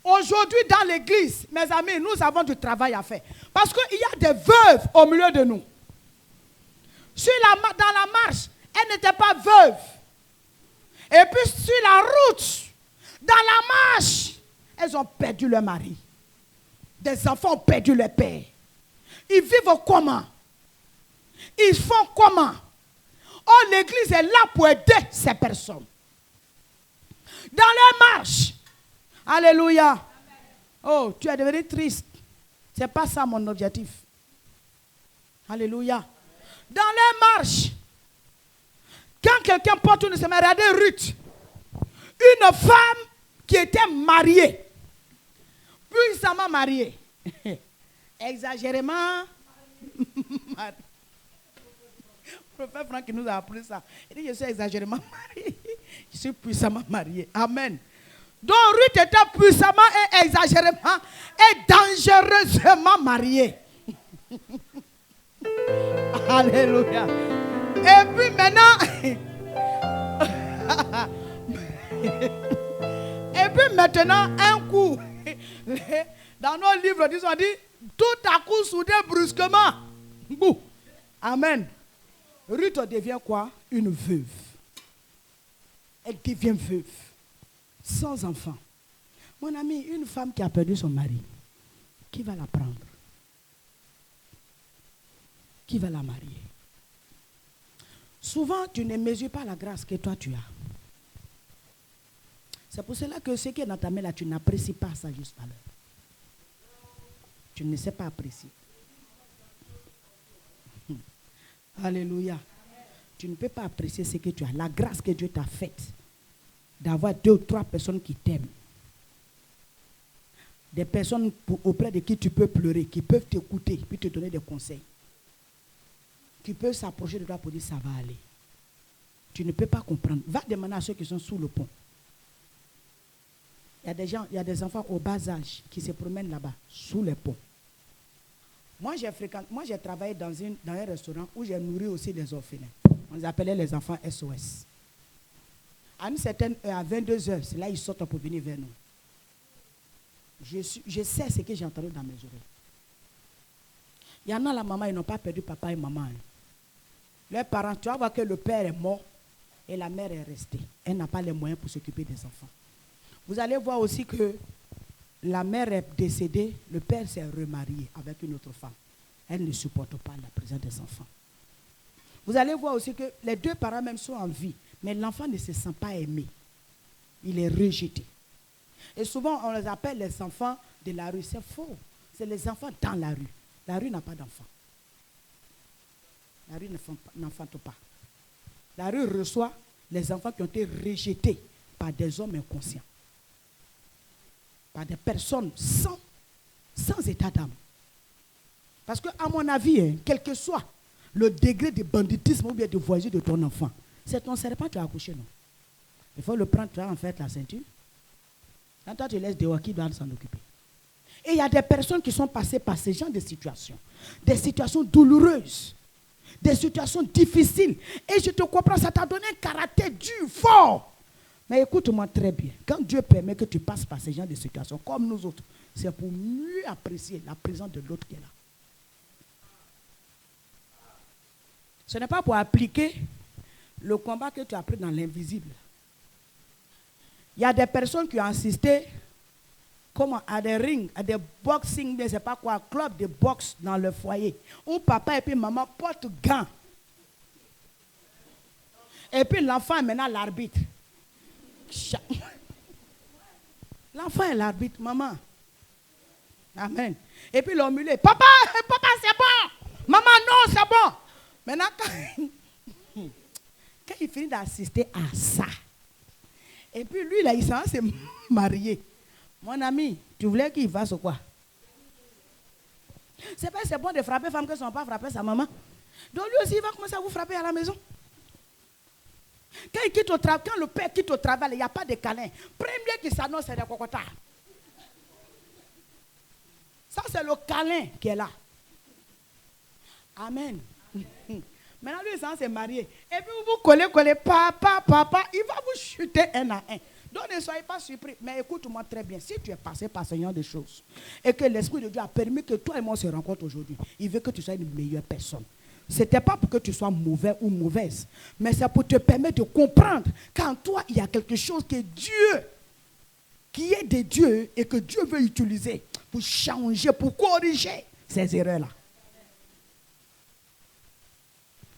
Aujourd'hui, dans l'église, mes amis, nous avons du travail à faire. Parce qu'il y a des veuves au milieu de nous. Dans la marche, elles n'étaient pas veuves. Et puis sur la route, dans la marche, elles ont perdu leur mari. Des enfants ont perdu leur père. Ils vivent comment? Ils font comment? Oh, l'église est là pour aider ces personnes. Dans leur marche. Alléluia. Oh, tu es devenu triste. Ce n'est pas ça mon objectif. Alléluia. Dans les marches, quand quelqu'un porte une semelle, regardez Ruth. Une femme qui était mariée. Puissamment mariée. Exagérément. Le prophète Franck qui nous a appris ça. Il dit, je suis exagérément mariée. Je suis puissamment mariée. Amen. Donc Ruth était puissamment et exagérément et dangereusement mariée. Alléluia. Et puis maintenant, un coup, dans nos livres, ils ont dit, tout à coup, soudain, brusquement. Bouh. Amen. Ruth devient quoi? Une veuve. Elle devient veuve. Sans enfant. Mon ami, une femme qui a perdu son mari, qui va la prendre? Qui va la marier? Souvent, tu ne mesures pas la grâce que toi tu as. C'est pour cela que ce qui est dans ta main là, tu n'apprécies pas sa juste valeur. Tu ne sais pas apprécier. Alléluia. Tu ne peux pas apprécier ce que tu as. La grâce que Dieu t'a faite. D'avoir 2 ou 3 personnes qui t'aiment. Des personnes auprès de qui tu peux pleurer, qui peuvent t'écouter, puis te donner des conseils. Qui peuvent s'approcher de toi pour dire ça va aller. Tu ne peux pas comprendre. Va demander à ceux qui sont sous le pont. Il y a des gens, il y a des enfants au bas âge qui se promènent là-bas, sous les ponts. Moi, j'ai travaillé dans un restaurant où j'ai nourri aussi des orphelins. On les appelait les enfants SOS. À une certaine heure, à 22h, c'est là ils sortent pour venir vers nous. Je sais ce que j'ai entendu dans mes oreilles. Il y en a la maman, ils n'ont pas perdu papa et maman. Leurs parents, tu vas voir que le père est mort et la mère est restée. Elle n'a pas les moyens pour s'occuper des enfants. Vous allez voir aussi que la mère est décédée, le père s'est remarié avec une autre femme. Elle ne supporte pas la présence des enfants. Vous allez voir aussi que les deux parents même sont en vie, mais l'enfant ne se sent pas aimé. Il est rejeté. Et souvent, on les appelle les enfants de la rue. C'est faux. C'est les enfants dans la rue. La rue n'a pas d'enfants. La rue n'enfante pas. La rue reçoit les enfants qui ont été rejetés par des hommes inconscients. Par des personnes sans état d'âme. Parce que, à mon avis, quel que soit le degré de banditisme ou bien de voisin de ton enfant, c'est ton serpent que tu as accouché, non? Il faut le prendre, tu as en fait la ceinture. Quand toi tu laisses dehors, qui doit s'en occuper? Et il y a des personnes qui sont passées par ce genre de situations. Des situations douloureuses. Des situations difficiles. Et je te comprends, ça t'a donné un caractère dur, fort. Mais écoute-moi très bien. Quand Dieu permet que tu passes par ce genre de situations, comme nous autres, c'est pour mieux apprécier la présence de l'autre qui est là. Ce n'est pas pour appliquer le combat que tu as pris dans l'invisible. Il y a des personnes qui ont assisté à des rings, à des boxing, je ne sais pas quoi, club de boxe dans le foyer, où papa et puis maman portent gants. Et puis l'enfant est maintenant l'arbitre. L'enfant est l'arbitre, maman. Amen. Et puis l'homme, papa, c'est bon. Maman, non, c'est bon. Maintenant, quand il finit d'assister à ça, et puis lui, là, il s'est marié. Mon ami, tu voulais qu'il fasse quoi? C'est pas c'est bon de frapper les femmes qui ne sont pas frappées sa maman. Donc lui aussi, il va commencer à vous frapper à la maison. Quand le père quitte au travail, il n'y a pas de câlin. Premier qui s'annonce, c'est des cocotards. Ça, c'est le câlin qui est là. Amen. Maintenant, lui, il s'est marié. Et puis, vous collez, papa, il va vous chuter un à un. Donc, ne soyez pas surpris. Mais écoute-moi très bien. Si tu es passé par ce genre de choses et que l'Esprit de Dieu a permis que toi et moi se rencontrent aujourd'hui, il veut que tu sois une meilleure personne. Ce n'était pas pour que tu sois mauvais ou mauvaise, mais c'est pour te permettre de comprendre qu'en toi, il y a quelque chose qui est Dieu, qui est de Dieu et que Dieu veut utiliser pour changer, pour corriger ces erreurs-là.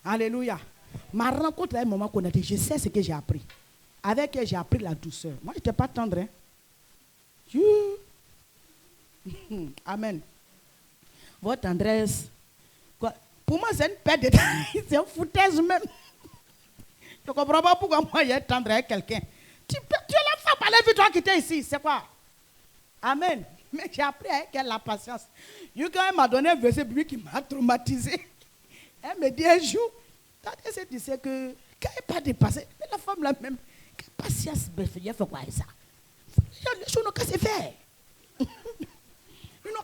Alléluia. Ma rencontre à un moment qu'on a dit, je sais ce que j'ai appris. Avec elle, j'ai appris la douceur. Moi, je n'étais pas tendre. Hein? Amen. Votre tendresse. Quoi? Pour moi, c'est une perte de temps. C'est une foutaise même. Je ne comprends pas pourquoi moi, je suis tendre avec quelqu'un. Tu es la femme, allez vite, toi qui es ici. C'est quoi? Amen. Mais j'ai appris avec elle la patience. Quand elle m'a donné un verset biblique qui m'a traumatisé. Elle me dit un jour, tu sais que quand elle n'est pas dépassée, mais la femme là même, quelle patience, il faut quoi ça? Les choses n'ont qu'à se faire. Ils n'ont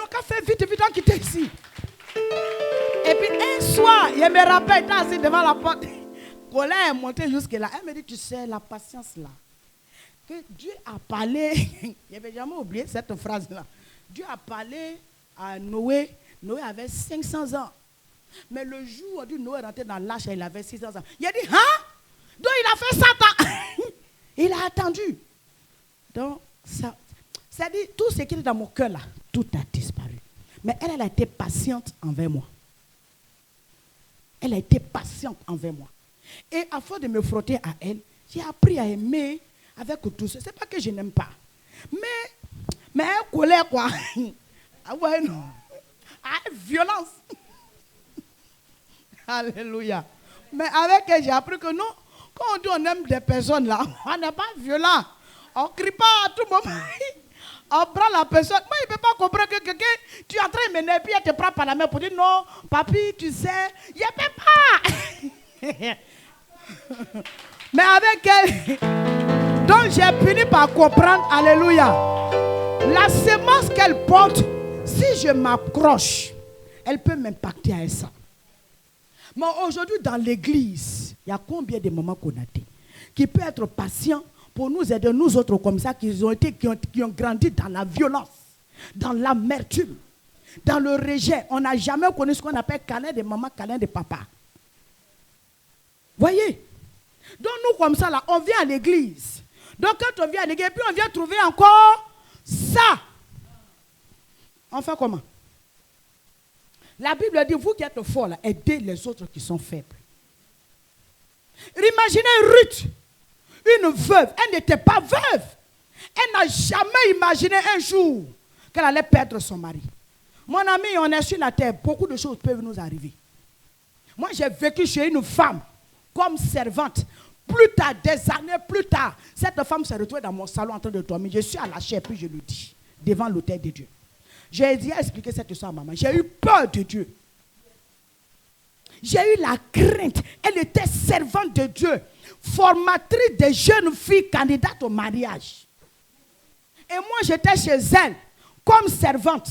qu'à faire vite, vite, en quitter ici. Et puis un soir, il me rappelle, il était assis devant la porte. Colère est montée jusque là. Elle me dit, tu sais, la patience là, que Dieu a parlé, j'avais jamais oublié cette phrase là. Dieu a parlé à Noé. Noé avait 500 ans. Mais le jour où Noé est rentré dans l'arche, il avait 600 ans. Il a dit, hein? Donc il a fait 100 ans. Il a attendu. Donc, ça dit, tout ce qui est dans mon cœur là, tout a disparu. Mais elle a été patiente envers moi. Elle a été patiente envers moi. Et à force de me frotter à elle, j'ai appris à aimer avec tout ça. Ce n'est pas que je n'aime pas. Mais elle colère quoi. Ah ouais, non. Ah, violence. Alléluia. Mais avec elle, j'ai appris que non, quand on dit on aime des personnes là, on n'est pas violent. On ne crie pas à tout moment. On prend la personne. Moi, il ne peut pas comprendre que quelqu'un, tu es en train de m'énerver, puis elle te prend par la main pour dire non, papi, tu sais, il ne peut pas. Mais avec elle, donc j'ai fini par comprendre, alléluia, la semence qu'elle porte, si je m'accroche, elle peut m'impacter à ça. Mais aujourd'hui, dans l'église, il y a combien de mamans qu'on a dit qui peut être patient pour nous aider, nous autres comme ça, qui ont grandi dans la violence, dans l'amertume, dans le rejet. On n'a jamais connu ce qu'on appelle câlin de maman, câlin de papa. Voyez? Donc nous comme ça, là, on vient à l'église. Donc quand on vient à l'église, puis on vient trouver encore ça. On fait comment? La Bible dit, vous qui êtes forts, là, aidez les autres qui sont faibles. Imaginez Ruth, une veuve. Elle n'était pas veuve. Elle n'a jamais imaginé un jour qu'elle allait perdre son mari. Mon ami, on est sur la terre. Beaucoup de choses peuvent nous arriver. Moi, j'ai vécu chez une femme comme servante. Plus tard, des années plus tard, cette femme s'est retrouvée dans mon salon en train de dormir. Je suis à la chair, puis je le dis, devant l'autel de Dieu. J'ai dit à expliquer cette histoire à maman. J'ai eu peur de Dieu. J'ai eu la crainte. Elle était servante de Dieu, formatrice des jeunes filles candidates au mariage. Et moi, j'étais chez elle comme servante.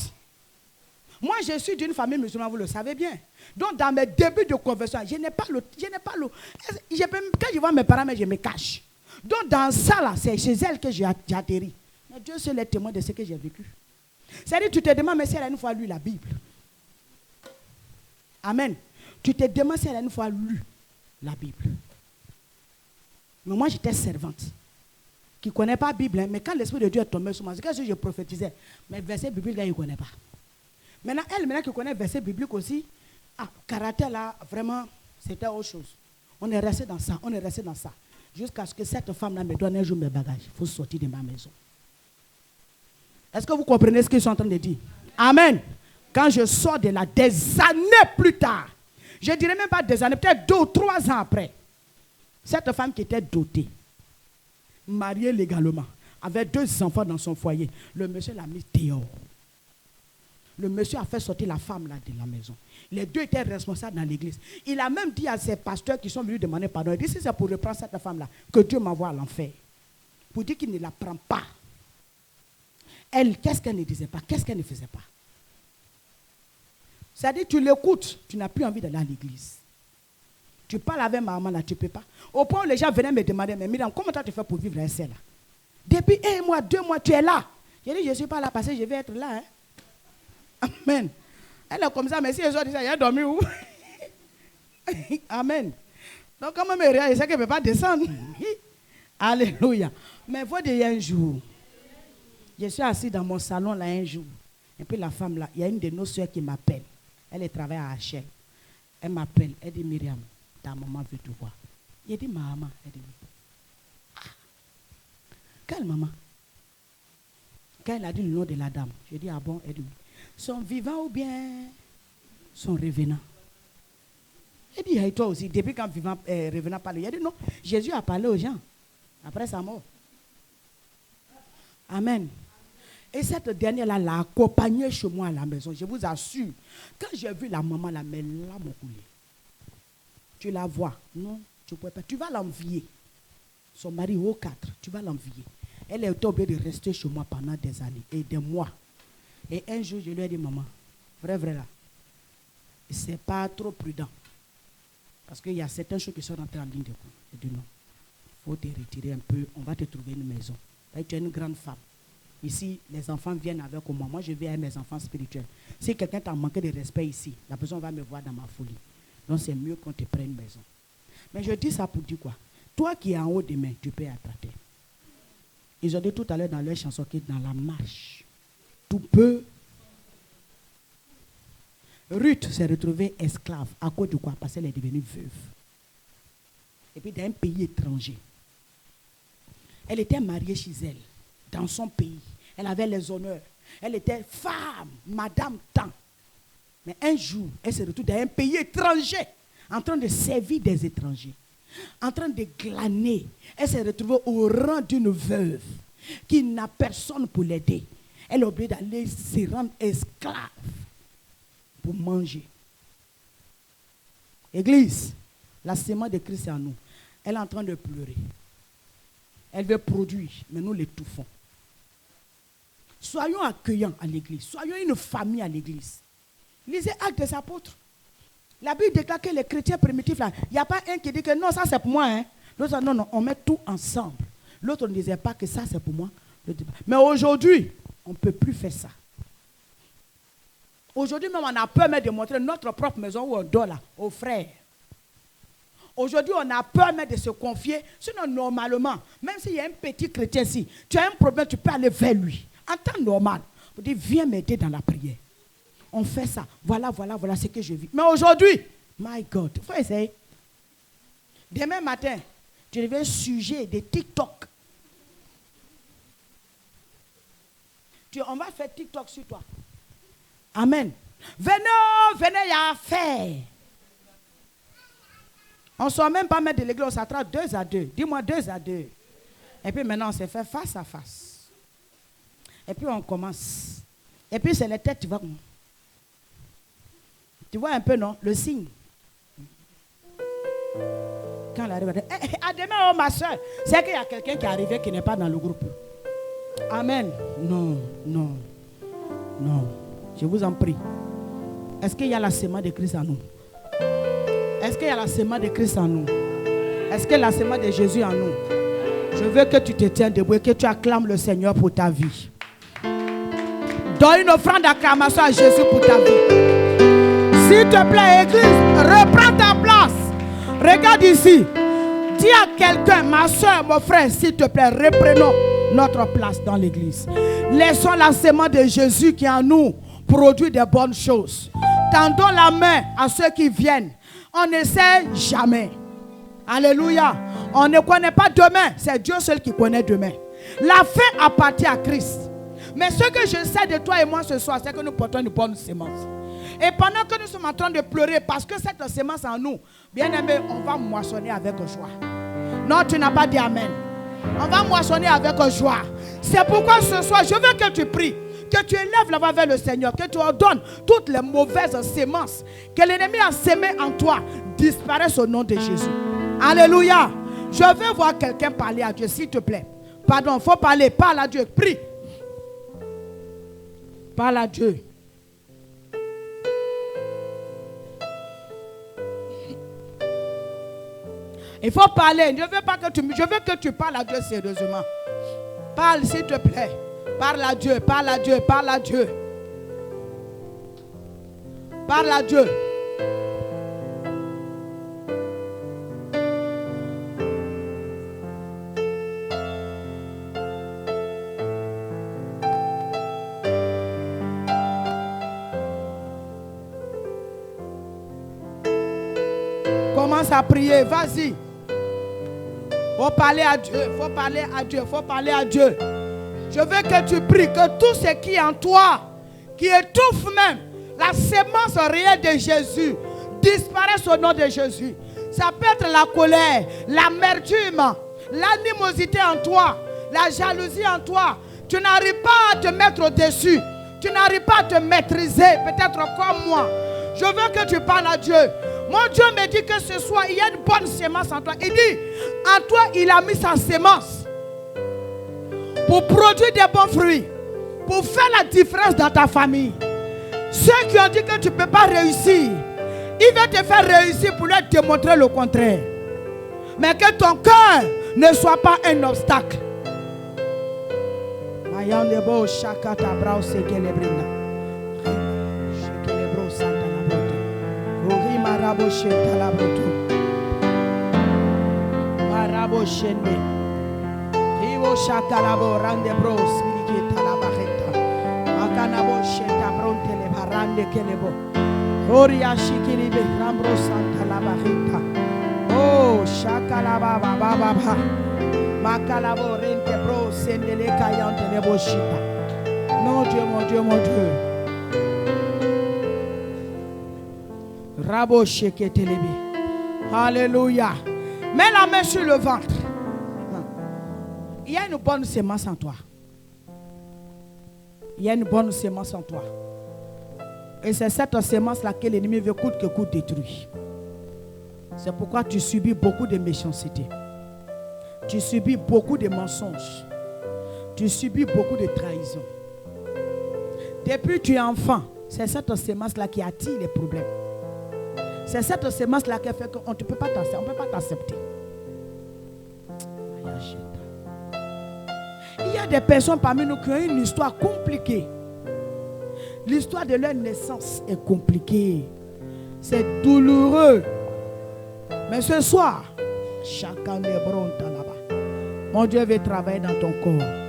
Moi, je suis d'une famille musulmane, vous le savez bien. Donc, dans mes débuts de conversion, je n'ai pas le. Quand je vois mes parents, je me cache. Donc, dans ça, là, c'est chez elle que j'ai atterri. Mais Dieu seul est témoin de ce que j'ai vécu. C'est-à-dire, tu te demandes, mais si elle a une fois lu la Bible. Amen. Tu te demandes si elle a une fois lu la Bible. Mais moi, j'étais servante. Qui ne connaît pas la Bible, hein, mais quand l'Esprit de Dieu est tombé sur moi, c'est qu'est-ce que je prophétisais? Mais verset biblique, là, il ne connaît pas. Maintenant, elle qui connaît verset biblique aussi, caractère là, vraiment, c'était autre chose. On est resté dans ça, jusqu'à ce que cette femme-là me donne un jour mes bagages. Il faut sortir de ma maison. Est-ce que vous comprenez ce que je suis en train de dire? Amen. Quand je sors de là, des années plus tard, je ne dirais même pas des années, peut-être 2 ou 3 ans après, cette femme qui était dotée, mariée légalement, avait 2 enfants dans son foyer, le monsieur l'a mis dehors. Le monsieur a fait sortir la femme là de la maison. Les 2 étaient responsables dans l'église. Il a même dit à ses pasteurs qui sont venus demander pardon, il dit, si c'est pour reprendre cette femme-là, que Dieu m'envoie à l'enfer. Pour dire qu'il ne la prend pas. Elle, qu'est-ce qu'elle ne disait pas? Qu'est-ce qu'elle ne faisait pas? C'est-à-dire, tu l'écoutes, tu n'as plus envie d'aller à l'église. Tu parles avec ma maman là, tu ne peux pas. Au point où les gens venaient me demander, mais Myriam, comment tu fais pour vivre un là? Depuis 1 mois, 2 mois, tu es là. J'ai dit, je ne suis pas là parce que je vais être là. Hein? Amen. Elle est comme ça, mais si les autres disent, il a dormi où? Amen. Donc, quand même, je sais qu'elle ne peut pas descendre. Alléluia. Mais il faut dire un jour. Je suis assis dans mon salon là un jour. Et puis la femme là, il y a une de nos soeurs qui m'appelle. Elle travaille à HL. Elle m'appelle. Elle dit, Myriam, ta maman veut te voir. Il dit, maman. Elle dit, ah, quelle maman? Quand elle a dit le nom de la dame, je dis, ah bon? Elle dit, sont vivants ou bien sont revenants? Elle dit, et toi aussi, depuis quand vivant, revenant parle, elle dit, non, Jésus a parlé aux gens après sa mort. Amen. Et cette dernière-là l'a accompagnée chez moi à la maison. Je vous assure, quand j'ai vu la maman, là, mes larmes ont coulé. Tu la vois? Non, tu ne peux pas. Tu vas l'envier. Son mari au 4, tu vas l'envier. Elle est obligée de rester chez moi pendant des années et des mois. Et un jour, je lui ai dit, maman, vrai là, c'est pas trop prudent. Parce qu'il y a certaines choses qui sont rentrées en ligne de compte. J'ai dit non, il faut te retirer un peu, on va te trouver une maison. Tu es une grande femme. Ici, les enfants viennent avec moi. Moi, je vais avec mes enfants spirituels. Si quelqu'un t'a manqué de respect ici, la personne va me voir dans ma folie. Donc, c'est mieux qu'on te prenne une maison. Mais je dis ça pour dire quoi? Toi qui es en haut des mains, tu peux être à terre. Ils ont dit tout à l'heure dans leur chanson qui est dans la marche. Tout peut. Ruth s'est retrouvée esclave. À cause de quoi? Parce qu'elle est devenue veuve. Et puis, dans un pays étranger. Elle était mariée chez elle, dans son pays. Elle avait les honneurs. Elle était femme, madame tant. Mais un jour, elle se retrouve dans un pays étranger, en train de servir des étrangers, en train de glaner. Elle s'est retrouvée au rang d'une veuve qui n'a personne pour l'aider. Elle est obligée d'aller se rendre esclave pour manger. Église, la sémence de Christ est en nous. Elle est en train de pleurer. Elle veut produire, mais nous l'étouffons. Soyons accueillants à l'église. Soyons une famille à l'église. Lisez Actes des Apôtres. La Bible déclare que les chrétiens primitifs, il n'y a pas un qui dit que non, ça c'est pour moi. Hein. L'autre, non, on met tout ensemble. L'autre ne disait pas que ça c'est pour moi. Mais aujourd'hui, on ne peut plus faire ça. Aujourd'hui même, on a peur même de montrer notre propre maison où on dort là, aux frères. Aujourd'hui, on a peur même de se confier. Sinon, normalement, même s'il y a un petit chrétien ici, tu as un problème, tu peux aller vers lui. En temps normal, vous dites, viens m'aider dans la prière. On fait ça. Voilà ce que je vis. Mais aujourd'hui, my God, il faut essayer. Demain matin, tu deviens sujet de TikTok. On va faire TikTok sur toi. Amen. Venez, il y a affaire. On ne sort même pas mettre de l'église, on s'attrape 2 à 2. Dis-moi 2 à 2. Et puis maintenant, on s'est fait face à face. Et puis on commence. Et puis c'est les têtes, tu vois. Tu vois un peu, non? Le signe. Quand elle arrive, elle dit, à demain, oh ma soeur, c'est qu'il y a quelqu'un qui est arrivé qui n'est pas dans le groupe. Amen. Non. Je vous en prie. Est-ce qu'il y a la sémence de Christ en nous? Est-ce qu'il y a la sémence de Christ en nous? Est-ce que la sémence de Jésus en nous? Je veux que tu te tiennes debout et que tu acclames le Seigneur pour ta vie. Donne une offrande d'acclamation à Jésus pour ta vie. S'il te plaît, Église, reprends ta place. Regarde ici. Dis à quelqu'un, ma soeur, mon frère, s'il te plaît, reprenons notre place dans l'église. Laissons la sémence de Jésus qui est en nous produire des bonnes choses. Tendons la main à ceux qui viennent. On ne sait jamais. Alléluia. On ne connaît pas demain. C'est Dieu seul qui connaît demain. La fin appartient à Christ. Mais ce que je sais de toi et moi ce soir, c'est que nous portons une bonne sémence. Et pendant que nous sommes en train de pleurer parce que cette sémence en nous, bien aimé, on va moissonner avec joie. Non, tu n'as pas dit amen. On va moissonner avec joie. C'est pourquoi ce soir, je veux que tu pries, que tu élèves la voix vers le Seigneur, que tu ordonnes toutes les mauvaises sémences que l'ennemi a sémées en toi disparaissent au nom de Jésus. Alléluia. Je veux voir quelqu'un parler à Dieu, s'il te plaît. Pardon, il faut parler. Parle à Dieu. Prie. Parle à Dieu. Il faut parler. Je veux que tu parles à Dieu sérieusement. Parle, s'il te plaît. Parle à Dieu, parle à Dieu, parle à Dieu. Parle à Dieu. Commence à prier, vas-y. Faut parler à Dieu, faut parler à Dieu, faut parler à Dieu. Je veux que tu pries que tout ce qui est en toi, qui étouffe même la sémence réelle de Jésus, disparaisse au nom de Jésus. Ça peut être la colère, l'amertume, l'animosité en toi, la jalousie en toi. Tu n'arrives pas à te mettre au-dessus. Tu n'arrives pas à te maîtriser, peut-être comme moi. Je veux que tu parles à Dieu. Mon Dieu me dit que ce soir, il y a une bonne sémence en toi. Il dit, en toi, il a mis sa sémence pour produire des bons fruits, pour faire la différence dans ta famille. Ceux qui ont dit que tu ne peux pas réussir, il va te faire réussir pour leur démontrer le contraire. Mais que ton cœur ne soit pas un obstacle. Shakalabo rande bros milikita la barreta makanabo shenta bronte le barande kelebo oria shikilibe rambro santa la barreta oh shakalaba baba baba makalabo rente bros sendele kayante le boshita. Mon Dieu, mon Dieu, mon Dieu. Rabo sheketelebe. Alléluia. Mets la main sur le ventre. Il y a une bonne sémence en toi. Il y a une bonne sémence en toi. Et c'est cette sémence-là que l'ennemi veut coûte que coûte détruire. C'est pourquoi tu subis beaucoup de méchanceté. Tu subis beaucoup de mensonges. Tu subis beaucoup de trahison. Depuis que tu es enfant, c'est cette sémence-là qui attire les problèmes. C'est cette sémence-là qui fait qu'on ne peut pas t'accepter. a des personnes parmi nous qui ont une histoire compliquée. L'histoire de leur naissance est compliquée. C'est douloureux. Mais ce soir, chacun est bronta là-bas. Mon Dieu veut travailler dans ton corps.